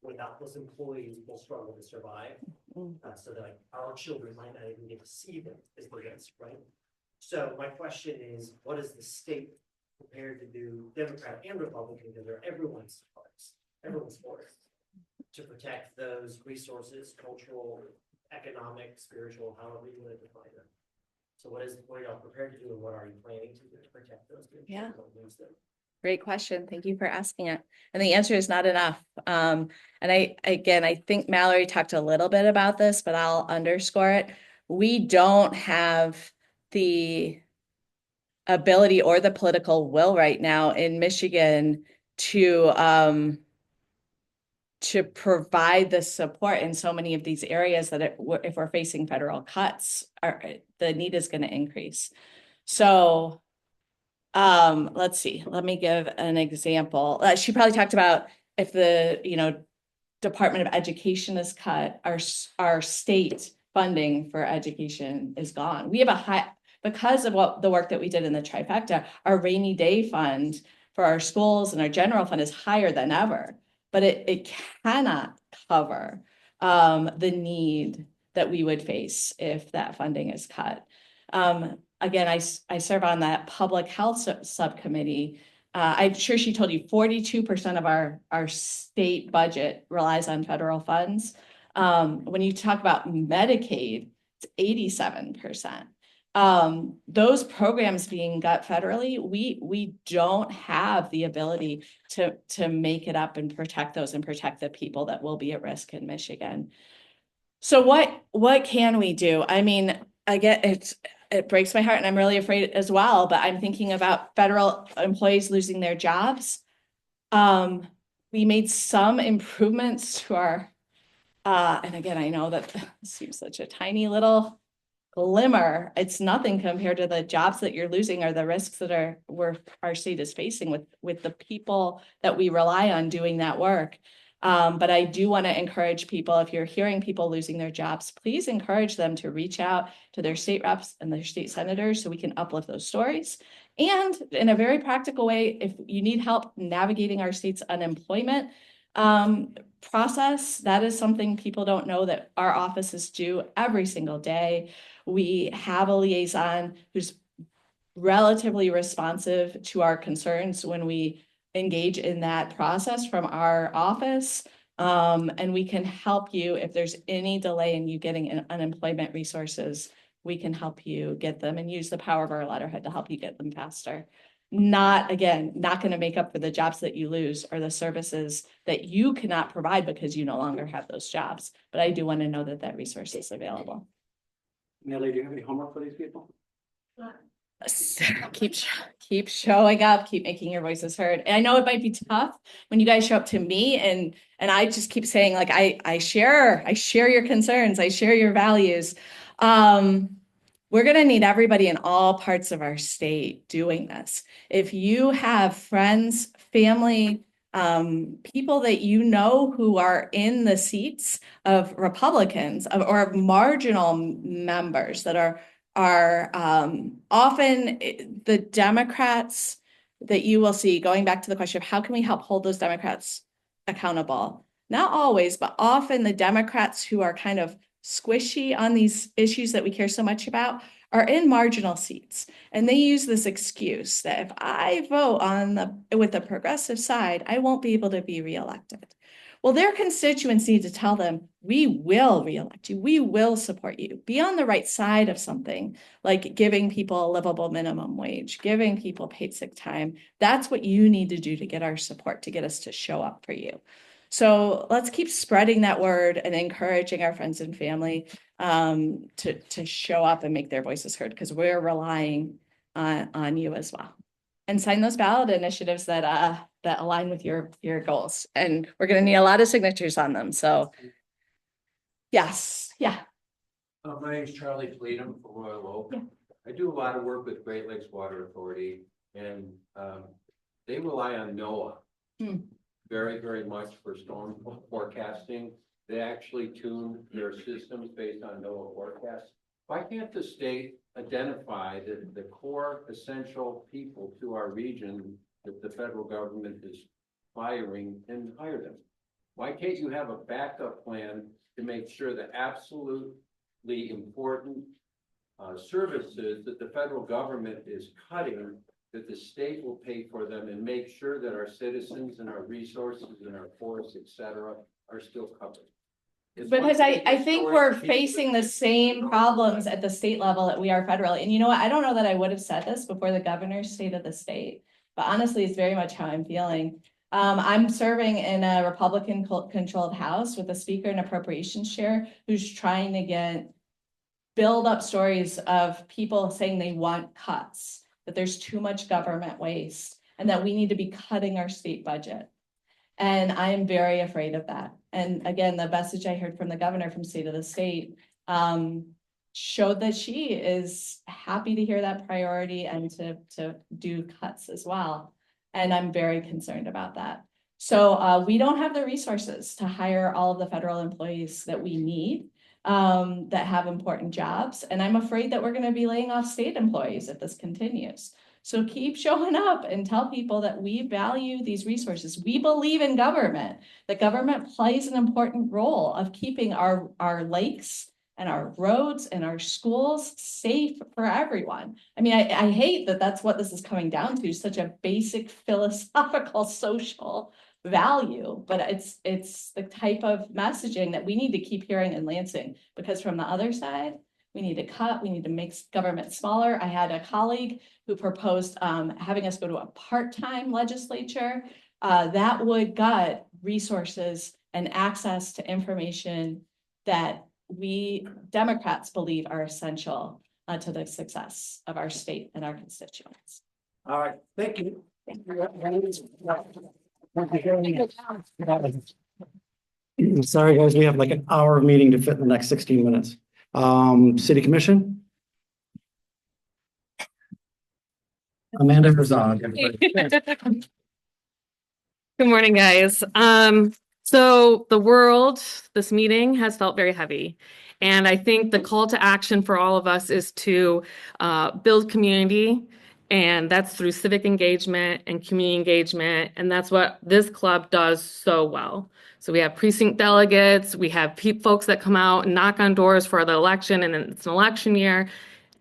without those employees, will struggle to survive. So that our children might not even get to see them as the risk, right? So my question is, what is the state prepared to do, Democrat and Republican, because they're everyone's parks, everyone's forests, to protect those resources, cultural, economic, spiritual, however you want to define them? So what are y'all prepared to do, and what are you planning to do to protect those? Yeah. Don't lose them? Great question. Thank you for asking it. And the answer is not enough. And I think Mallory talked a little bit about this, but I'll underscore it. We don't have the ability or the political will right now in Michigan to provide the support in so many of these areas that if we're facing federal cuts, the need is going to increase. So let's see, let me give an example. She probably talked about if the, Department of Education is cut, our state funding for education is gone. We have because of the work that we did in the trifecta, our rainy day fund for our schools and our general fund is higher than ever, but it cannot cover the need that we would face if that funding is cut. Again, I serve on that public health subcommittee. I'm sure she told you 42% of our state budget relies on federal funds. When you talk about Medicaid, it's 87%. Those programs being cut federally, we don't have the ability to make it up and protect those and protect the people that will be at risk in Michigan. So what can we do? I mean, it breaks my heart and I'm really afraid as well, but I'm thinking about federal employees losing their jobs. We made some improvements to our, and again, I know that seems such a tiny little glimmer. It's nothing compared to the jobs that you're losing or the risks that our state is facing with the people that we rely on doing that work. But I do want to encourage people, if you're hearing people losing their jobs, please encourage them to reach out to their state reps and their state senators so we can uplift those stories. And in a very practical way, if you need help navigating our state's unemployment process, that is something people don't know that our offices do every single day. We have a liaison who's relatively responsive to our concerns when we engage in that process from our office. And we can help you if there's any delay in you getting unemployment resources. We can help you get them and use the power of our letterhead to help you get them faster. Not going to make up for the jobs that you lose or the services that you cannot provide because you no longer have those jobs. But I do want to know that resource is available. Natalie, do you have any homework for these people? Keep showing up, keep making your voices heard. And I know it might be tough when you guys show up to me and I just keep saying, like, I share your concerns, I share your values. We're going to need everybody in all parts of our state doing this. If you have friends, family, people that you know who are in the seats of Republicans or marginal members that are often the Democrats that you will see, going back to the question of how can we help hold those Democrats accountable? Not always, but often the Democrats who are kind of squishy on these issues that we care so much about are in marginal seats. And they use this excuse that if I vote with the progressive side, I won't be able to be reelected. Well, their constituents need to tell them, we will reelect you. We will support you. Be on the right side of something like giving people a livable minimum wage, giving people paid sick time. That's what you need to do to get our support, to get us to show up for you. So let's keep spreading that word and encouraging our friends and family to show up and make their voices heard, because we're relying on you as well. And sign those ballot initiatives that align with your goals. And we're going to need a lot of signatures on them. So yes, yeah. My name is Charlie Fleetum from Royal Oak. I do a lot of work with Great Lakes Water Authority, and they rely on NOAA very, very much for storm forecasting. They actually tune their systems based on NOAA forecasts. Why can't the state identify the core essential people to our region that the federal government is firing and hire them? Why can't you have a backup plan to make sure that absolutely important services that the federal government is cutting, that the state will pay for them, and make sure that our citizens and our resources and our forests, et cetera, are still covered? Because I think we're facing the same problems at the state level that we are federally. And you know what? I don't know that I would have said this before the governor's state of the state, but honestly, it's very much how I'm feeling. I'm serving in a Republican controlled House with a speaker and appropriations chair who's trying to build up stories of people saying they want cuts, that there's too much government waste, and that we need to be cutting our state budget. And I am very afraid of that. And again, the message I heard from the governor from state of the state showed that she is happy to hear that priority and to do cuts as well. And I'm very concerned about that. So we don't have the resources to hire all of the federal employees that we need that have important jobs. And I'm afraid that we're going to be laying off state employees if this continues. So keep showing up and tell people that we value these resources. We believe in government. The government plays an important role of keeping our lakes and our roads and our schools safe for everyone. I mean, I hate that that's what this is coming down to, such a basic philosophical social value, but it's the type of messaging that we need to keep hearing in Lansing, because from the other side, we need to cut, we need to make government smaller. I had a colleague who proposed having us go to a part-time legislature that would gut resources and access to information that we Democrats believe are essential to the success of our state and our constituents. All right, thank you. Sorry, guys, we have like an hour of meeting to fit in the next 16 minutes. City Commission. Amanda Herzog. Good morning, guys. So the world, this meeting has felt very heavy. And I think the call to action for all of us is to build community. And that's through civic engagement and community engagement. And that's what this club does so well. So we have precinct delegates, we have folks that come out and knock on doors for the election, and it's an election year,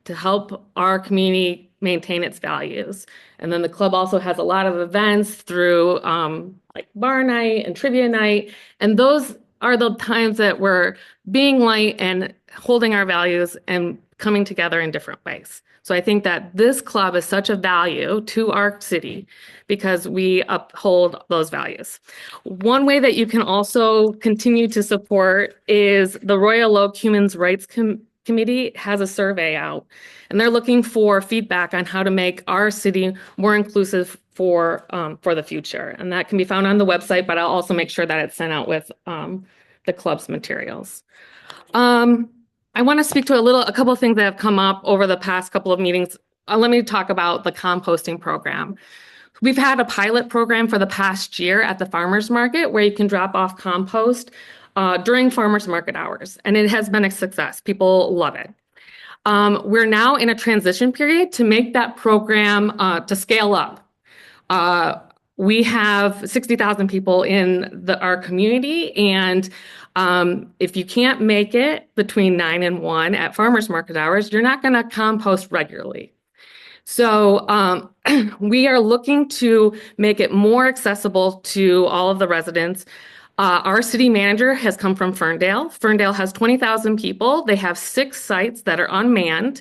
to help our community maintain its values. And then the club also has a lot of events through like bar night and trivia night. And those are the times that we're being light and holding our values and coming together in different ways. So I think that this club is such a value to our city because we uphold those values. One way that you can also continue to support is the Royal Oak Human Rights Committee has a survey out, and they're looking for feedback on how to make our city more inclusive for the future. And that can be found on the website, but I'll also make sure that it's sent out with the club's materials. I want to speak to a couple of things that have come up over the past couple of meetings. Let me talk about the composting program. We've had a pilot program for the past year at the farmers market where you can drop off compost during farmers market hours, and it has been a success. People love it. We're now in a transition period to make that program to scale up. We have 60,000 people in our community, and if you can't make it between 9 and 1 at farmers market hours, you're not going to compost regularly. So we are looking to make it more accessible to all of the residents. Our city manager has come from Ferndale. Ferndale has 20,000 people. They have 6 sites that are unmanned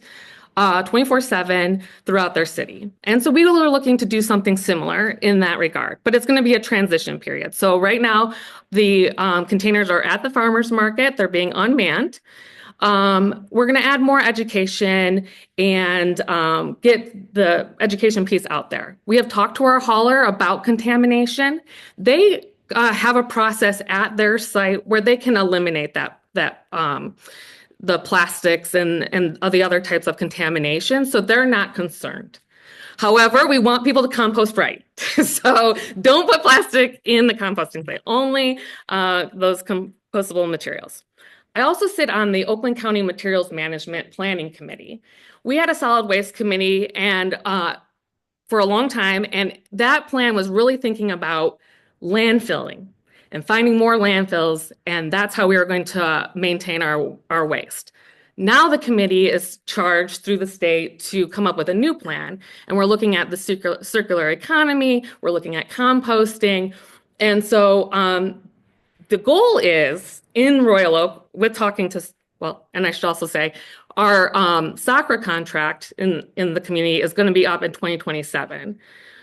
24/7 throughout their city. And so we are looking to do something similar in that regard, but it's going to be a transition period. So right now, the containers are at the farmers market. They're being unmanned. We're going to add more education and get the education piece out there. We have talked to our hauler about contamination. They the plastics and the other types of contamination. So they're not concerned. However, we want people to compost right. So don't put plastic in the composting site, only those compostable materials. I also sit on the Oakland County Materials Management Planning Committee. We had a solid waste committee and for a long time, and that plan was really thinking about landfilling and finding more landfills, and that's how we were going to maintain our waste. Now the committee is charged through the state to come up with a new plan, and we're looking at the circular economy, we're looking at composting, and so the goal is in Royal Oak, with talking to, well, and I should also say, our soccer contract in the community is going to be up in 2027.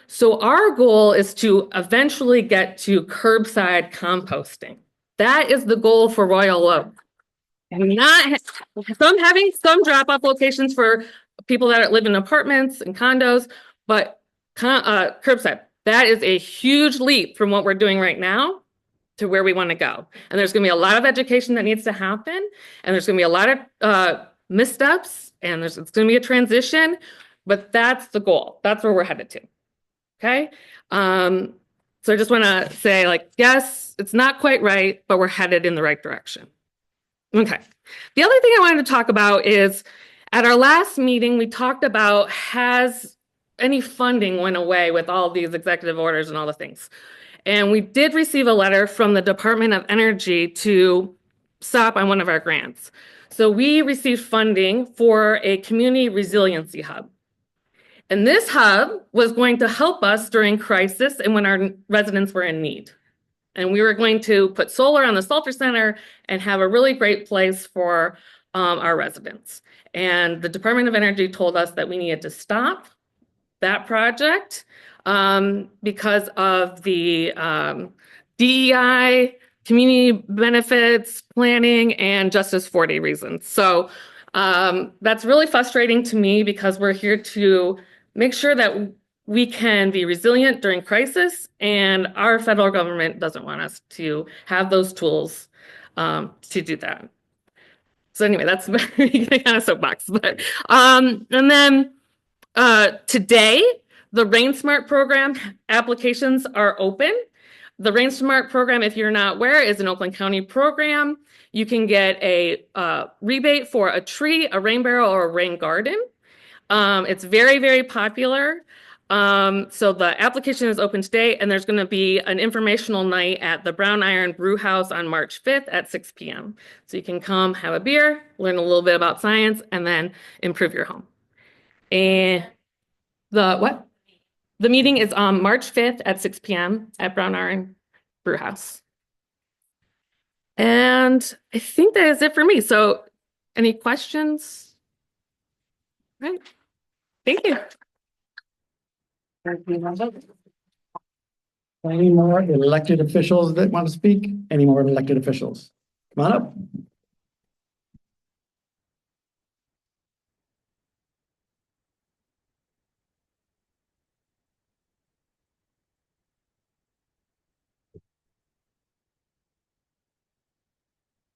So our goal is to eventually get to curbside composting. That is the goal for Royal Oak. And not having some drop-off locations for people that live in apartments and condos, but curbside. That is a huge leap from what we're doing right now to where we want to go. And there's going to be a lot of education that needs to happen, and there's going to be a lot of missteps, and it's going to be a transition, but that's the goal. That's where we're headed to. Okay. So I just want to say, like, yes, it's not quite right, but we're headed in the right direction. Okay. The other thing I wanted to talk about is at our last meeting, we talked about has any funding went away with all these executive orders and all the things. And we did receive a letter from the Department of Energy to stop on one of our grants. So we received funding for a community resiliency hub. And this hub was going to help us during crisis and when our residents were in need. And we were going to put solar on the Salter Center and have a really great place for our residents. And the Department of Energy told us that we needed to stop that project because of the DEI, community benefits, planning, and Justice 40 reasons. So that's really frustrating to me because we're here to make sure that we can be resilient during crisis, and our federal government doesn't want us to have those tools to do that. So anyway, that's kind of soapbox. But and then today, the Rain Smart program applications are open. The Rain Smart program, if you're not aware, is an Oakland County program. You can get a rebate for a tree, a rain barrel, or a rain garden. It's very, very popular. So the application is open today, and there's going to be an informational night at the Brown Iron Brew House on March 5th at 6 p.m. So you can come have a beer, learn a little bit about science, and then improve your home. And the meeting is on March 5th at 6 p.m. at Brown Iron Brew House. And I think that is it for me. So any questions? All right. Thank you. Any more elected officials that want to speak? Any more elected officials? Come on up.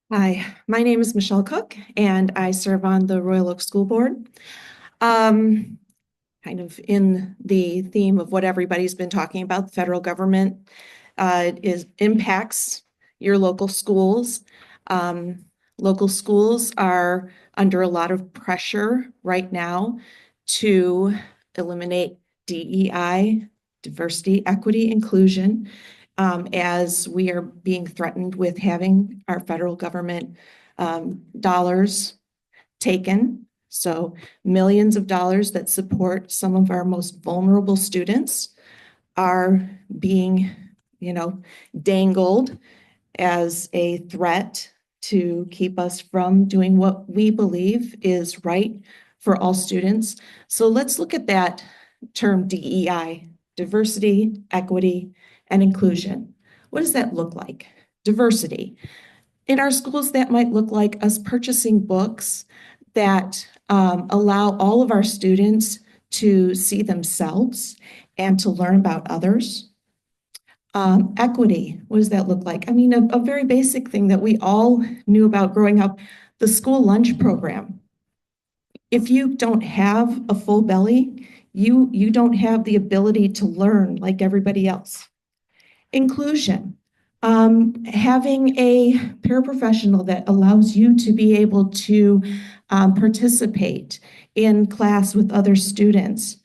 Hi, my name is Michelle Cook, and I serve on the Royal Oak School Board. Kind of in the theme of what everybody's been talking about, the federal government impacts your local schools. Local schools are under a lot of pressure right now to eliminate DEI, diversity, equity, inclusion, as we are being threatened with having our federal government dollars taken. So millions of dollars that support some of our most vulnerable students are being, dangled as a threat to keep us from doing what we believe is right for all students. So let's look at that term DEI, diversity, equity, and inclusion. What does that look like? Diversity. In our schools, that might look like us purchasing books that allow all of our students to see themselves and to learn about others. Equity, what does that look like? I mean, a very basic thing that we all knew about growing up, The school lunch program. If you don't have a full belly, you don't have the ability to learn like everybody else. Inclusion. Having a paraprofessional that allows you to be able to participate in class with other students.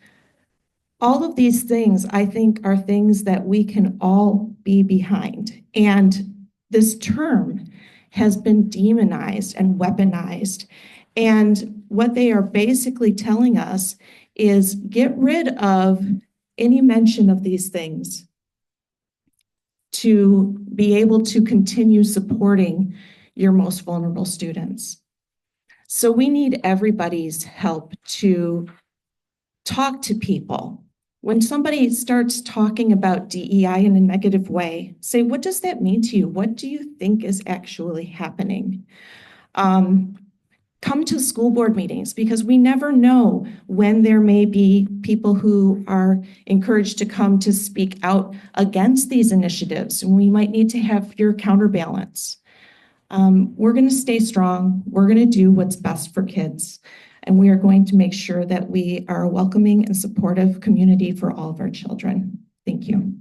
All of these things, I think, are things that we can all be behind. And this term has been demonized and weaponized. And what they are basically telling us is get rid of any mention of these things to be able to continue supporting your most vulnerable students. So we need everybody's help to talk to people. When somebody starts talking about DEI in a negative way, say, what does that mean to you? What do you think is actually happening? Come to school board meetings, because we never know when there may be people who are encouraged to come to speak out against these initiatives, and we might need to have your counterbalance. We're going to stay strong. We're going to do what's best for kids, and we are going to make sure that we are a welcoming and supportive community for all of our children. Thank you.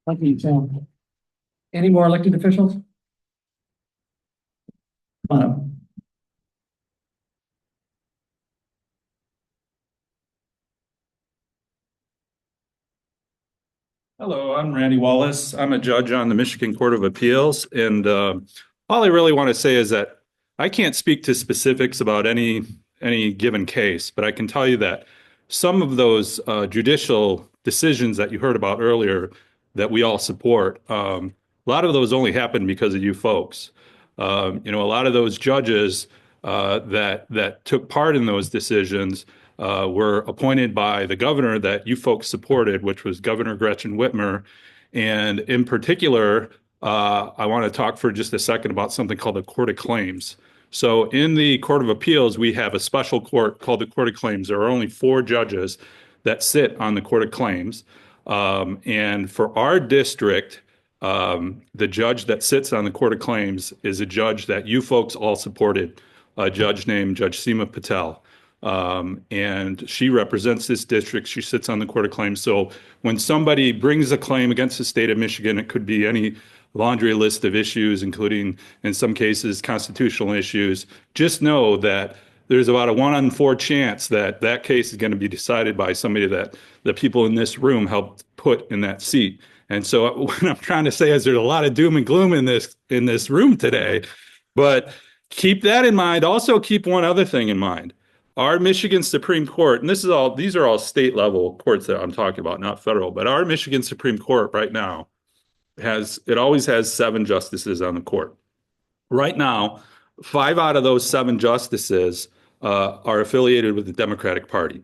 Thank you, Sam. Any more elected officials? Come on up. Hello, I'm Randy Wallace. I'm a judge on the Michigan Court of Appeals, and all I really want to say is that I can't speak to specifics about any given case, but I can tell you that some of those judicial decisions that you heard about earlier that we all support, a lot of those only happened because of you folks. A lot of those judges that took part in those decisions were appointed by the governor that you folks supported, which was Governor Gretchen Whitmer. And in particular, I want to talk for just a second about something called the Court of Claims. So in the Court of Appeals, we have a special court called the Court of Claims. There are only 4 judges that sit on the Court of Claims. And for our district, the judge that sits on the Court of Claims is a judge that you folks all supported, a judge named Judge Seema Patel. And she represents this district. She sits on the Court of Claims. So when somebody brings a claim against the state of Michigan, it could be any laundry list of issues, including, in some cases, constitutional issues. Just know that there's about a 1 in 4 chance that that case is going to be decided by somebody that the people in this room helped put in that seat. And so what I'm trying to say is there's a lot of doom and gloom in this room today, but keep that in mind. Also keep one other thing in mind. Our Michigan Supreme Court, and these are all state level courts that I'm talking about, not federal, but our Michigan Supreme Court right now always has 7 justices on the court. Right now, 5 out of those 7 justices are affiliated with the Democratic Party.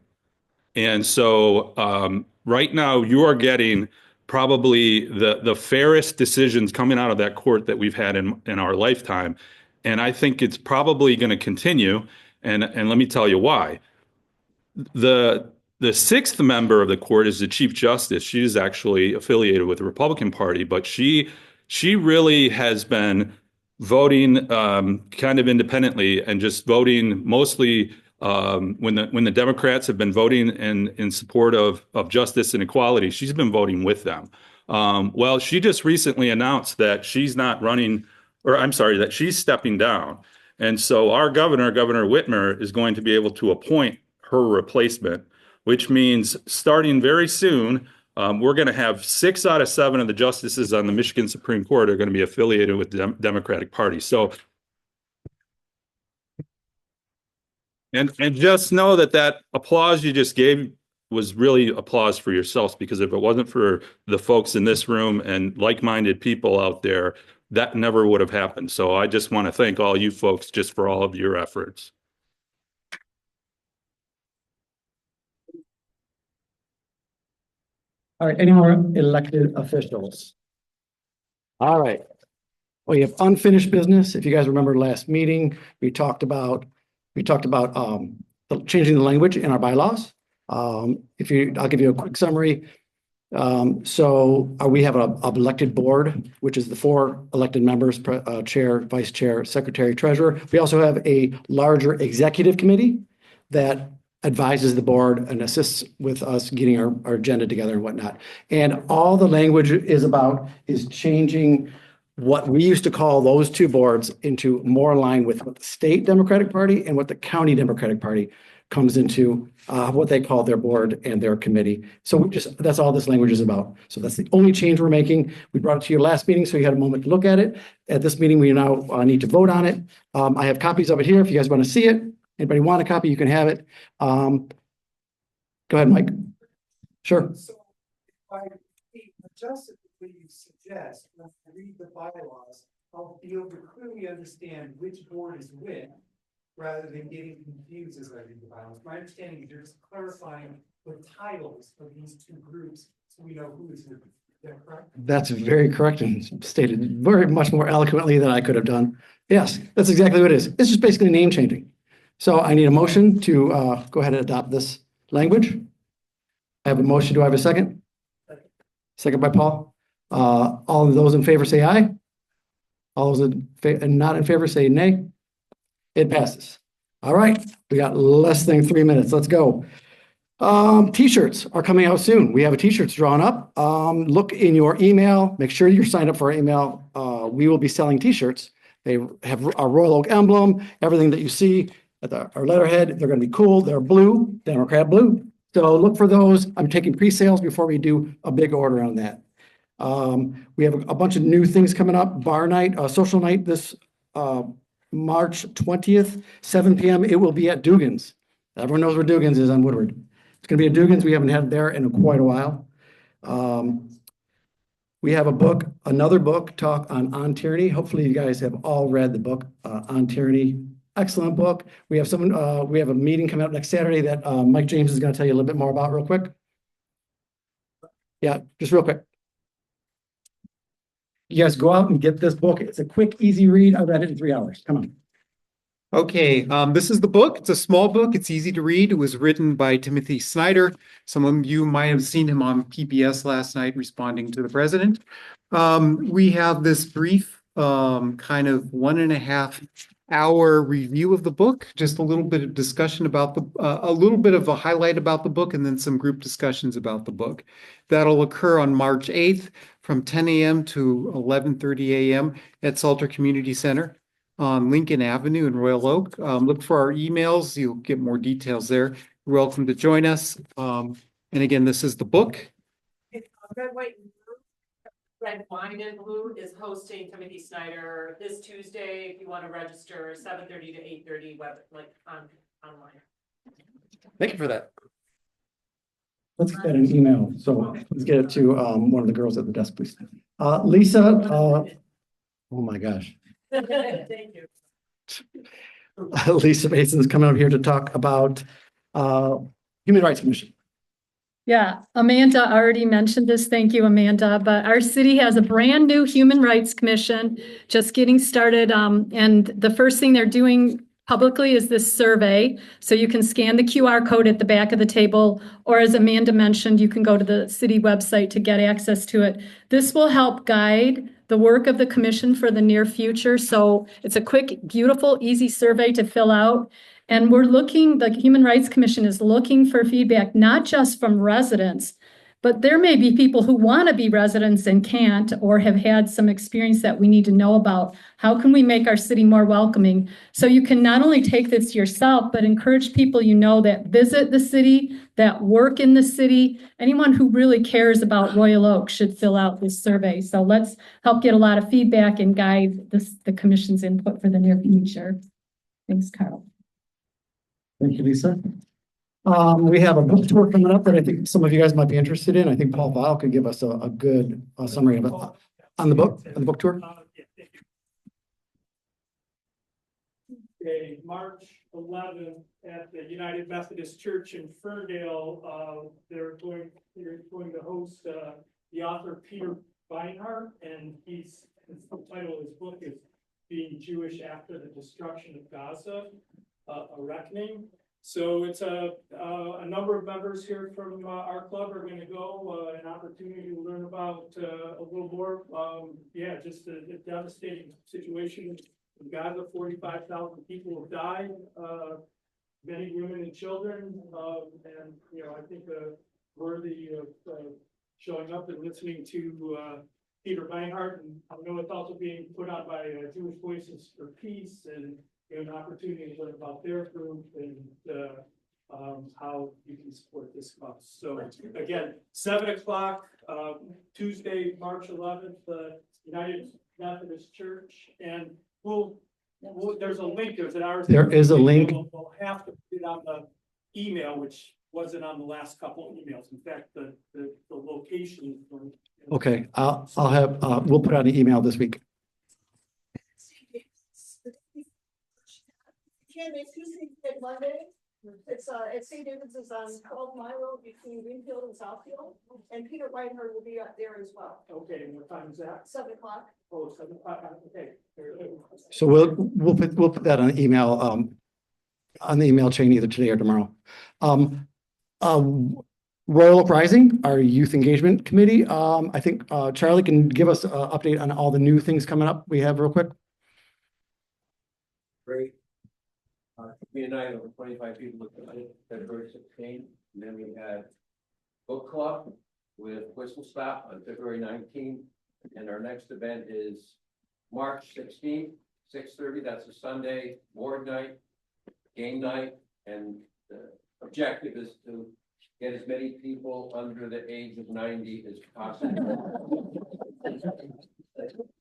And so right now you are getting probably the fairest decisions coming out of that court that we've had in our lifetime. And I think it's probably going to continue. And let me tell you why. The 6th member of the court is the Chief Justice. She is actually affiliated with the Republican Party, but she really has been voting kind of independently and just voting mostly when the Democrats have been voting in support of justice and equality. She's been voting with them. Well, she just recently announced that she's not running, or I'm sorry, that she's stepping down. And so our Governor Whitmer, is going to be able to appoint her replacement, which means starting very soon, we're going to have 6 out of 7 of the justices on the Michigan Supreme Court are going to be affiliated with the Democratic Party. So, and just know that applause you just gave was really applause for yourselves, because if it wasn't for the folks in this room and like-minded people out there, that never would have happened. So I just want to thank all you folks just for all of your efforts. All right, any more elected officials? All right. We have unfinished business. If you guys remember last meeting, we talked about changing the language in our bylaws. I'll give you a quick summary. We have a elected board, which is the 4 elected members, chair, vice chair, secretary, treasurer. We also have a larger executive committee that advises the board and assists with us getting our agenda together and whatnot. And all the language is changing what we used to call those 2 boards into more aligned with what the state Democratic Party and what the county Democratic Party comes into, what they call their board and their committee. So that's all this language is about. So that's the only change we're making. We brought it to your last meeting, so you had a moment to look at it. At this meeting, we now need to vote on it. I have copies of it here if you guys want to see it. Anybody want a copy, you can have it. Go ahead, Mike. Sure. So if I adjust it the way you suggest, when I read the bylaws, I'll be able to clearly understand which board is which, rather than getting confused as I read the bylaws. My understanding is you're just clarifying the titles of these 2 groups, so we know who is who. Is that correct? That's very correct and stated very much more eloquently than I could have done. Yes, that's exactly what it is. It's just basically name changing. So I need a motion to go ahead and adopt this language. I have a motion. Do I have a second? Second by Paul. All of those in favor say aye. All those not in favor say nay. It passes. All right. We got less than 3 minutes. Let's go. T-shirts are coming out soon. We have a t-shirts drawn up. Look in your email. Make sure you're signed up for our email. We will be selling t-shirts. They have our Royal Oak emblem, everything that you see at our letterhead. They're going to be cool. They're blue, Democrat blue. So look for those. I'm taking pre-sales before we do a big order on that. We have a bunch of new things coming up. Bar night, social night this March 20th, 7 p.m. It will be at Dugan's. Everyone knows where Dugan's is on Woodward. It's going to be at Dugan's. We haven't had it there in quite a while. We have another book talk on tyranny. Hopefully you guys have all read the book on tyranny. Excellent book. We have a meeting coming up next Saturday that Mike James is going to tell you a little bit more about real quick. Yeah, just real quick. You guys go out and get this book. It's a quick, easy read. I read it in 3 hours. Come on. Okay, this is the book. It's a small book. It's easy to read. It was written by Timothy Snyder. Some of you might have seen him on PBS last night responding to the president. We have this brief kind of 1.5 hour review of the book, just a little bit of discussion about a little bit of a highlight about the book, and then some group discussions about the book. That'll occur on March 8th from 10 a.m. to 11:30 a.m. at Salter Community Center on Lincoln Avenue in Royal Oak. Look for our emails. You'll get more details there. You're welcome to join us. And again, this is the book. Red, White, and Blue. Red, Wine, and Blue is hosting Timothy Snyder this Tuesday. If you want to register, 7:30 to 8:30 online. Thank you for that. Let's get an email. So let's get it to one of the girls at the desk, please. Lisa, oh my gosh. Thank you. Lisa Mason is coming up here to talk about Human Rights Commission. Yeah, Amanda already mentioned this. Thank you, Amanda. But our city has a brand new Human Rights Commission just getting started. And the first thing they're doing publicly is this survey. So you can scan the QR code at the back of the table, or as Amanda mentioned, you can go to the city website to get access to it. This will help guide the work of the commission for the near future. So it's a quick, beautiful, easy survey to fill out. And the Human Rights Commission is looking for feedback, not just from residents, but there may be people who want to be residents and can't, or have had some experience that we need to know about. How can we make our city more welcoming? So you can not only take this yourself, but encourage people you know that visit the city, that work in the city. Anyone who really cares about Royal Oak should fill out this survey. So let's help get a lot of feedback and guide the commission's input for the near future. Thanks, Carl. Thank you, Lisa. We have a book tour coming up that I think some of you guys might be interested in. I think Paul Val could give us a good summary of it on the book tour. Okay, March 11th at the United Methodist Church in Ferndale, they're going to host the author Peter Beinart, and the title of his book is Being Jewish After the Destruction of Gaza, A Reckoning. So it's a number of members here from our club are going to go, an opportunity to learn about a little more. Yeah, just a devastating situation in Gaza. 45,000 people have died, many women and children, and you know I think worthy of showing up and listening to Peter Beinhart, and I know it's also being put on by Jewish Voices for Peace, and an opportunity to learn about their group and how you can support this cause. So again, 7 o'clock, Tuesday, March 11th, United Methodist Church, and there's a link. There's an RSVP. There is a link. We'll have to put it on the email, which wasn't on the last couple of emails. In fact, the location. Okay, I'll have, we'll put out an email this week. Ken, it's Tuesday, Monday. It's at St. David's is on 12 Mile Road between Greenfield and Southfield. And Peter Whitehurst will be up there as well. Okay, and what time is that? 7 o'clock. Oh, 7 o'clock, okay. So we'll put that on the email chain either today or tomorrow. Royal Uprising, our youth engagement committee. I think Charlie can give us an update on all the new things coming up we have real quick. Great. Me and I, over 25 people at February 16th, and then we had book club with Whistle Stop on February 19th, and our next event is March 16th, 6:30. That's a Sunday, board night, game night, and the objective is to get as many people under the age of 90 as possible.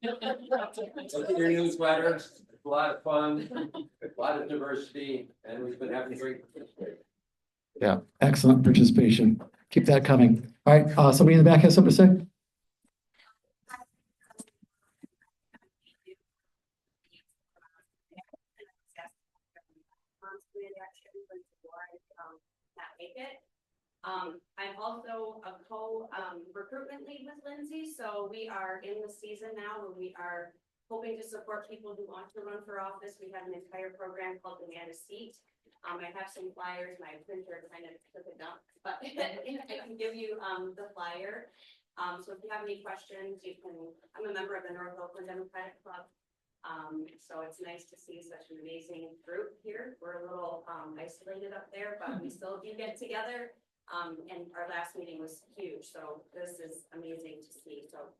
Look at your newsletters. It's a lot of fun, a lot of diversity, and we've been having great participation. Yeah, excellent participation. Keep that coming. All right, somebody in the back has something to say? I'm also a recruitment lead with Lindsay, so we are in the season now where we are hoping to support people who want to run for office. We have an entire program called Demand a Seat. I have some flyers, my printer kind of took a dump, but I can give you the flyer. So if you have any questions, I'm a member of the North Oakland Democratic Club. So it's nice to see such an amazing group here. We're a little isolated up there, but we still do get together. And our last meeting was huge, so this is amazing to see. So,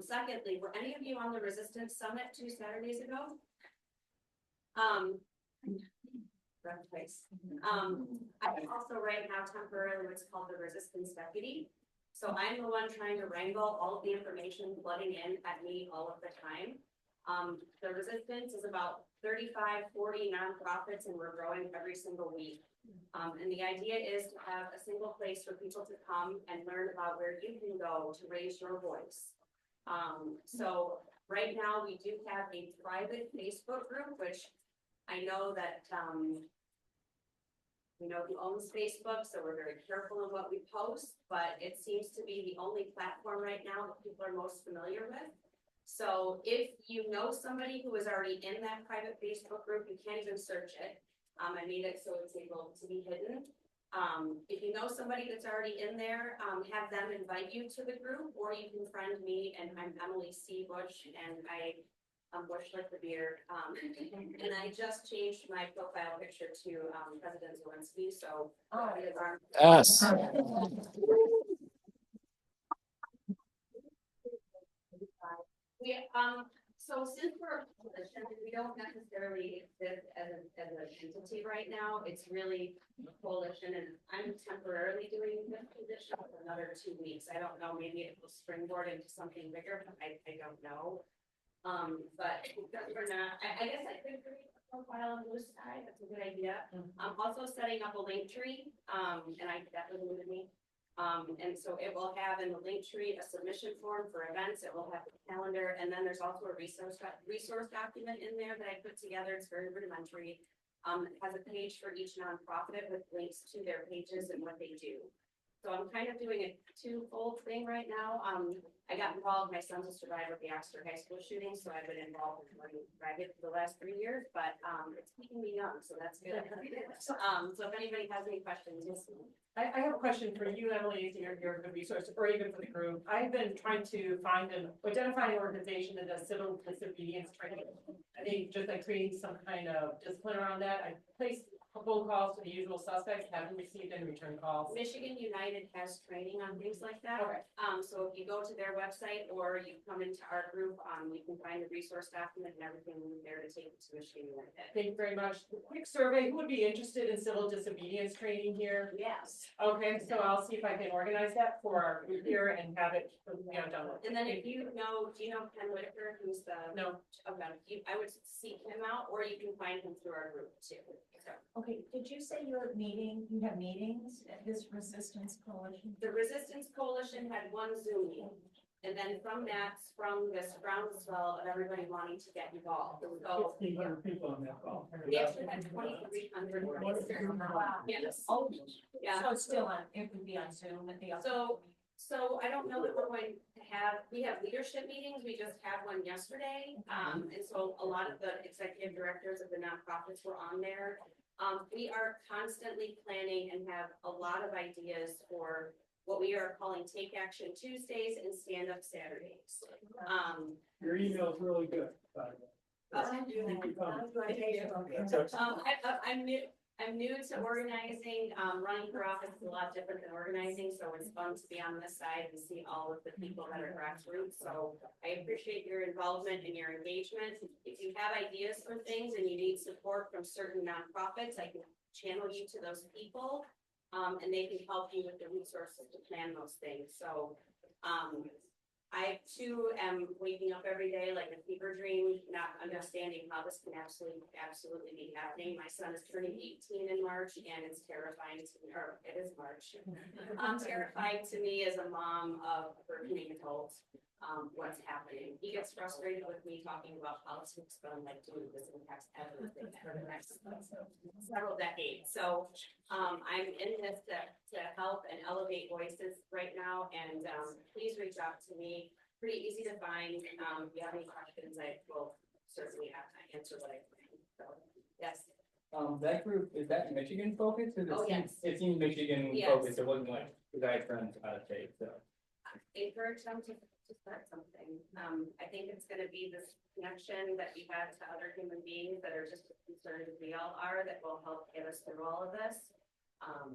secondly, were any of you on the Resistance Summit 2 Saturdays ago? I'm also right now temporarily what's called the Resistance Deputy. So I'm the one trying to wrangle all of the information flooding in at me all of the time. The Resistance is about 35, 40 nonprofits, and we're growing every single week. And the idea is to have a single place for people to come and learn about where you can go to raise your voice. So right now we do have a private Facebook group, which I know that we know who owns Facebook, so we're very careful in what we post, but it seems to be the only platform right now that people are most familiar with. So if you know somebody who is already in that private Facebook group, you can't even search it. I made it so it's able to be hidden. If you know somebody that's already in there, have them invite you to the group, or you can friend me, and I'm Emily C. Bush, and I'm Bush like the beer. And I just changed my profile picture to President Zelensky, so Yes. So since we're a coalition, we don't necessarily exist as an entity right now. It's really a coalition, and I'm temporarily doing this position for another 2 weeks. I don't know, maybe it will springboard into something bigger, but I don't know. But for now, I guess I could create a profile on Blue Sky. That's a good idea. I'm also setting up a link tree, and that was new to me. And so it will have in the link tree a submission form for events. It will have a calendar, and then there's also a resource document in there that I put together. It's very rudimentary. It has a page for each nonprofit with links to their pages and what they do. So I'm kind of doing a twofold thing right now. I got involved, my son's a survivor of the Oxford High School shooting, so I've been involved in running private for the last 3 years, but it's keeping me young, so that's good. So if anybody has any questions, yes. I have a question for you, Emily, you're a good resource, or even for the group. I've been trying to identify an organization that does civil disobedience training. I think just like creating some kind of discipline around that. I placed phone calls to the usual suspects, haven't received any return calls. Michigan United has training on things like that. Okay. So if you go to their website or you come into our group, you can find the resource document and everything there to take it to Michigan United. Thank you very much. Quick survey, who would be interested in civil disobedience training here? Yes. Okay, so I'll see if I can organize that for our group here and have it, done with. And then if do you know Ken Whitaker, who's the? No. Okay, I would seek him out, or you can find him through our group too. So. Okay, did you say you have meetings at this Resistance Coalition? The Resistance Coalition had one Zoom meeting. And then from that sprung this groundswell of everybody wanting to get involved. So 1,500 people on that call. we actually had 2,300. Wow. Yes. Oh, Yeah. so it's still on, it would be on Zoom at the. So I don't know that we're going to we have leadership meetings. We just had one yesterday. And so a lot of the executive directors of the nonprofits were on there. We are constantly planning and have a lot of ideas for what we are calling Take Action Tuesdays and Stand Up Saturdays. Your email is really good. I'm new to organizing. Running for office is a lot different than organizing, so it's fun to be on this side and see all of the people that are grassroots. So I appreciate your involvement and your engagement. If you have ideas for things and you need support from certain nonprofits, I can channel you to those people. And they can help you with the resources to plan those things. So, I too am waking up every day like a fever dream, not understanding how this can absolutely be happening. My son is turning 18 in March, and it's terrifying to me, or it is March. Terrifying to me as a mom of a burgeoning adult. What's happening. He gets frustrated with me talking about politics, but I'm like, dude, this impacts everything for the next several decades. So I'm in this to help and elevate voices right now, and please reach out to me. Pretty easy to find. If you have any questions, I will certainly answer what I can. So yes. That group, is that Michigan focused? Oh, yes. It seemed Michigan focused. It wasn't like the guy from out of state, so. Encourage them to start something. I think it's going to be this connection that we have to other human beings that are just as concerned as we all are that will help get us through all of this. I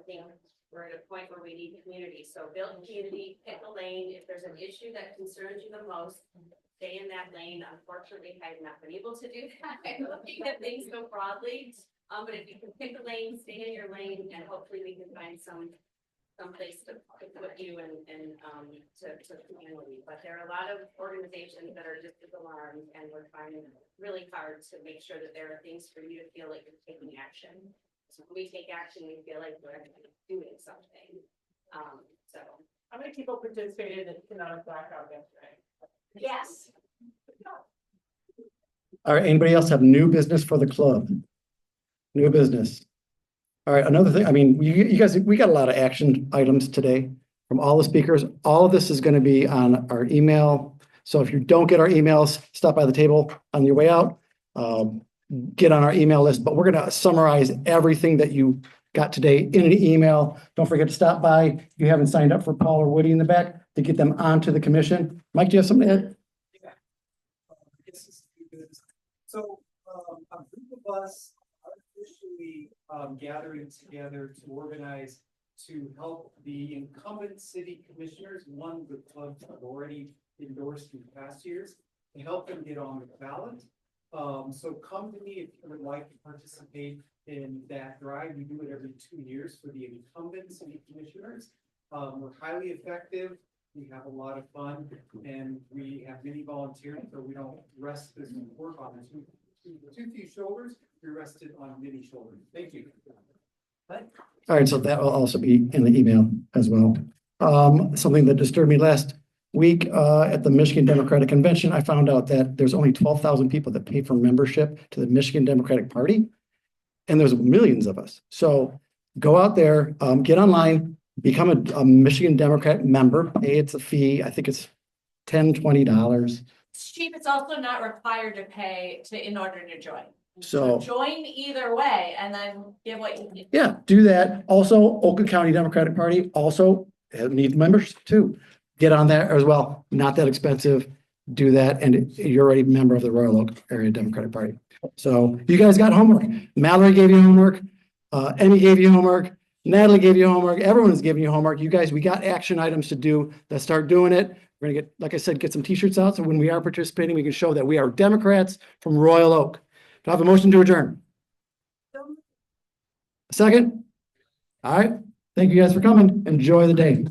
think we're at a point where we need community. So build community, pick a lane. If there's an issue that concerns you the most, stay in that lane. Unfortunately, I've not been able to do that. I'm looking at things so broadly. But if you can pick a lane, stay in your lane, and hopefully we can find some place to put you and to community. But there are a lot of organizations that are just as alarmed, and we're trying really hard to make sure that there are things for you to feel like you're taking action. So when we take action, we feel like we're actually doing something. So How many people participated in the blackout yesterday? yes. All right, anybody else have new business for the club? New business. All right, another thing, I mean, you guys, we got a lot of action items today from all the speakers. All of this is going to be on our email. So if you don't get our emails, stop by the table on your way out. Get on our email list, but we're going to summarize everything that you got today in an email. Don't forget to stop by if you haven't signed up for Paul or Woody in the back to get them onto the commission. Mike, do you have something to add? So, a group of us are officially gathering together to organize to help the incumbent city commissioners, one the clubs have already endorsed in past years, to help them get on the ballot. So come to me if you would like to participate in that drive. We do it every 2 years for the incumbent city commissioners. We're highly effective. We have a lot of fun, and we have many volunteers, so we don't rest this work on too few shoulders. We rested on many shoulders. Thank you. All right, so that will also be in the email as well. Something that disturbed me last week at the Michigan Democratic Convention, I found out that there's only 12,000 people that pay for membership to the Michigan Democratic Party, and there's millions of us. So go out there, get online, become a Michigan Democrat member, pay it's a fee, I think it's $10-20. It's cheap. It's also not required to pay in order to join. So, Join either way and then give what you need. yeah, do that. Also, Oakland County Democratic Party also needs members too. Get on there as well. Not that expensive. Do that, and you're already a member of the Royal Oak Area Democratic Party. So you guys got homework. Mallory gave you homework. Emme gave you homework. Natalie gave you homework. Everyone is giving you homework. You guys, we got action items to do. Let's start doing it. We're gonna get, like I said, get some t-shirts out. So when we are participating, we can show that we are Democrats from Royal Oak. Do I have a motion to adjourn? Second? All right. Thank you guys for coming. Enjoy the day.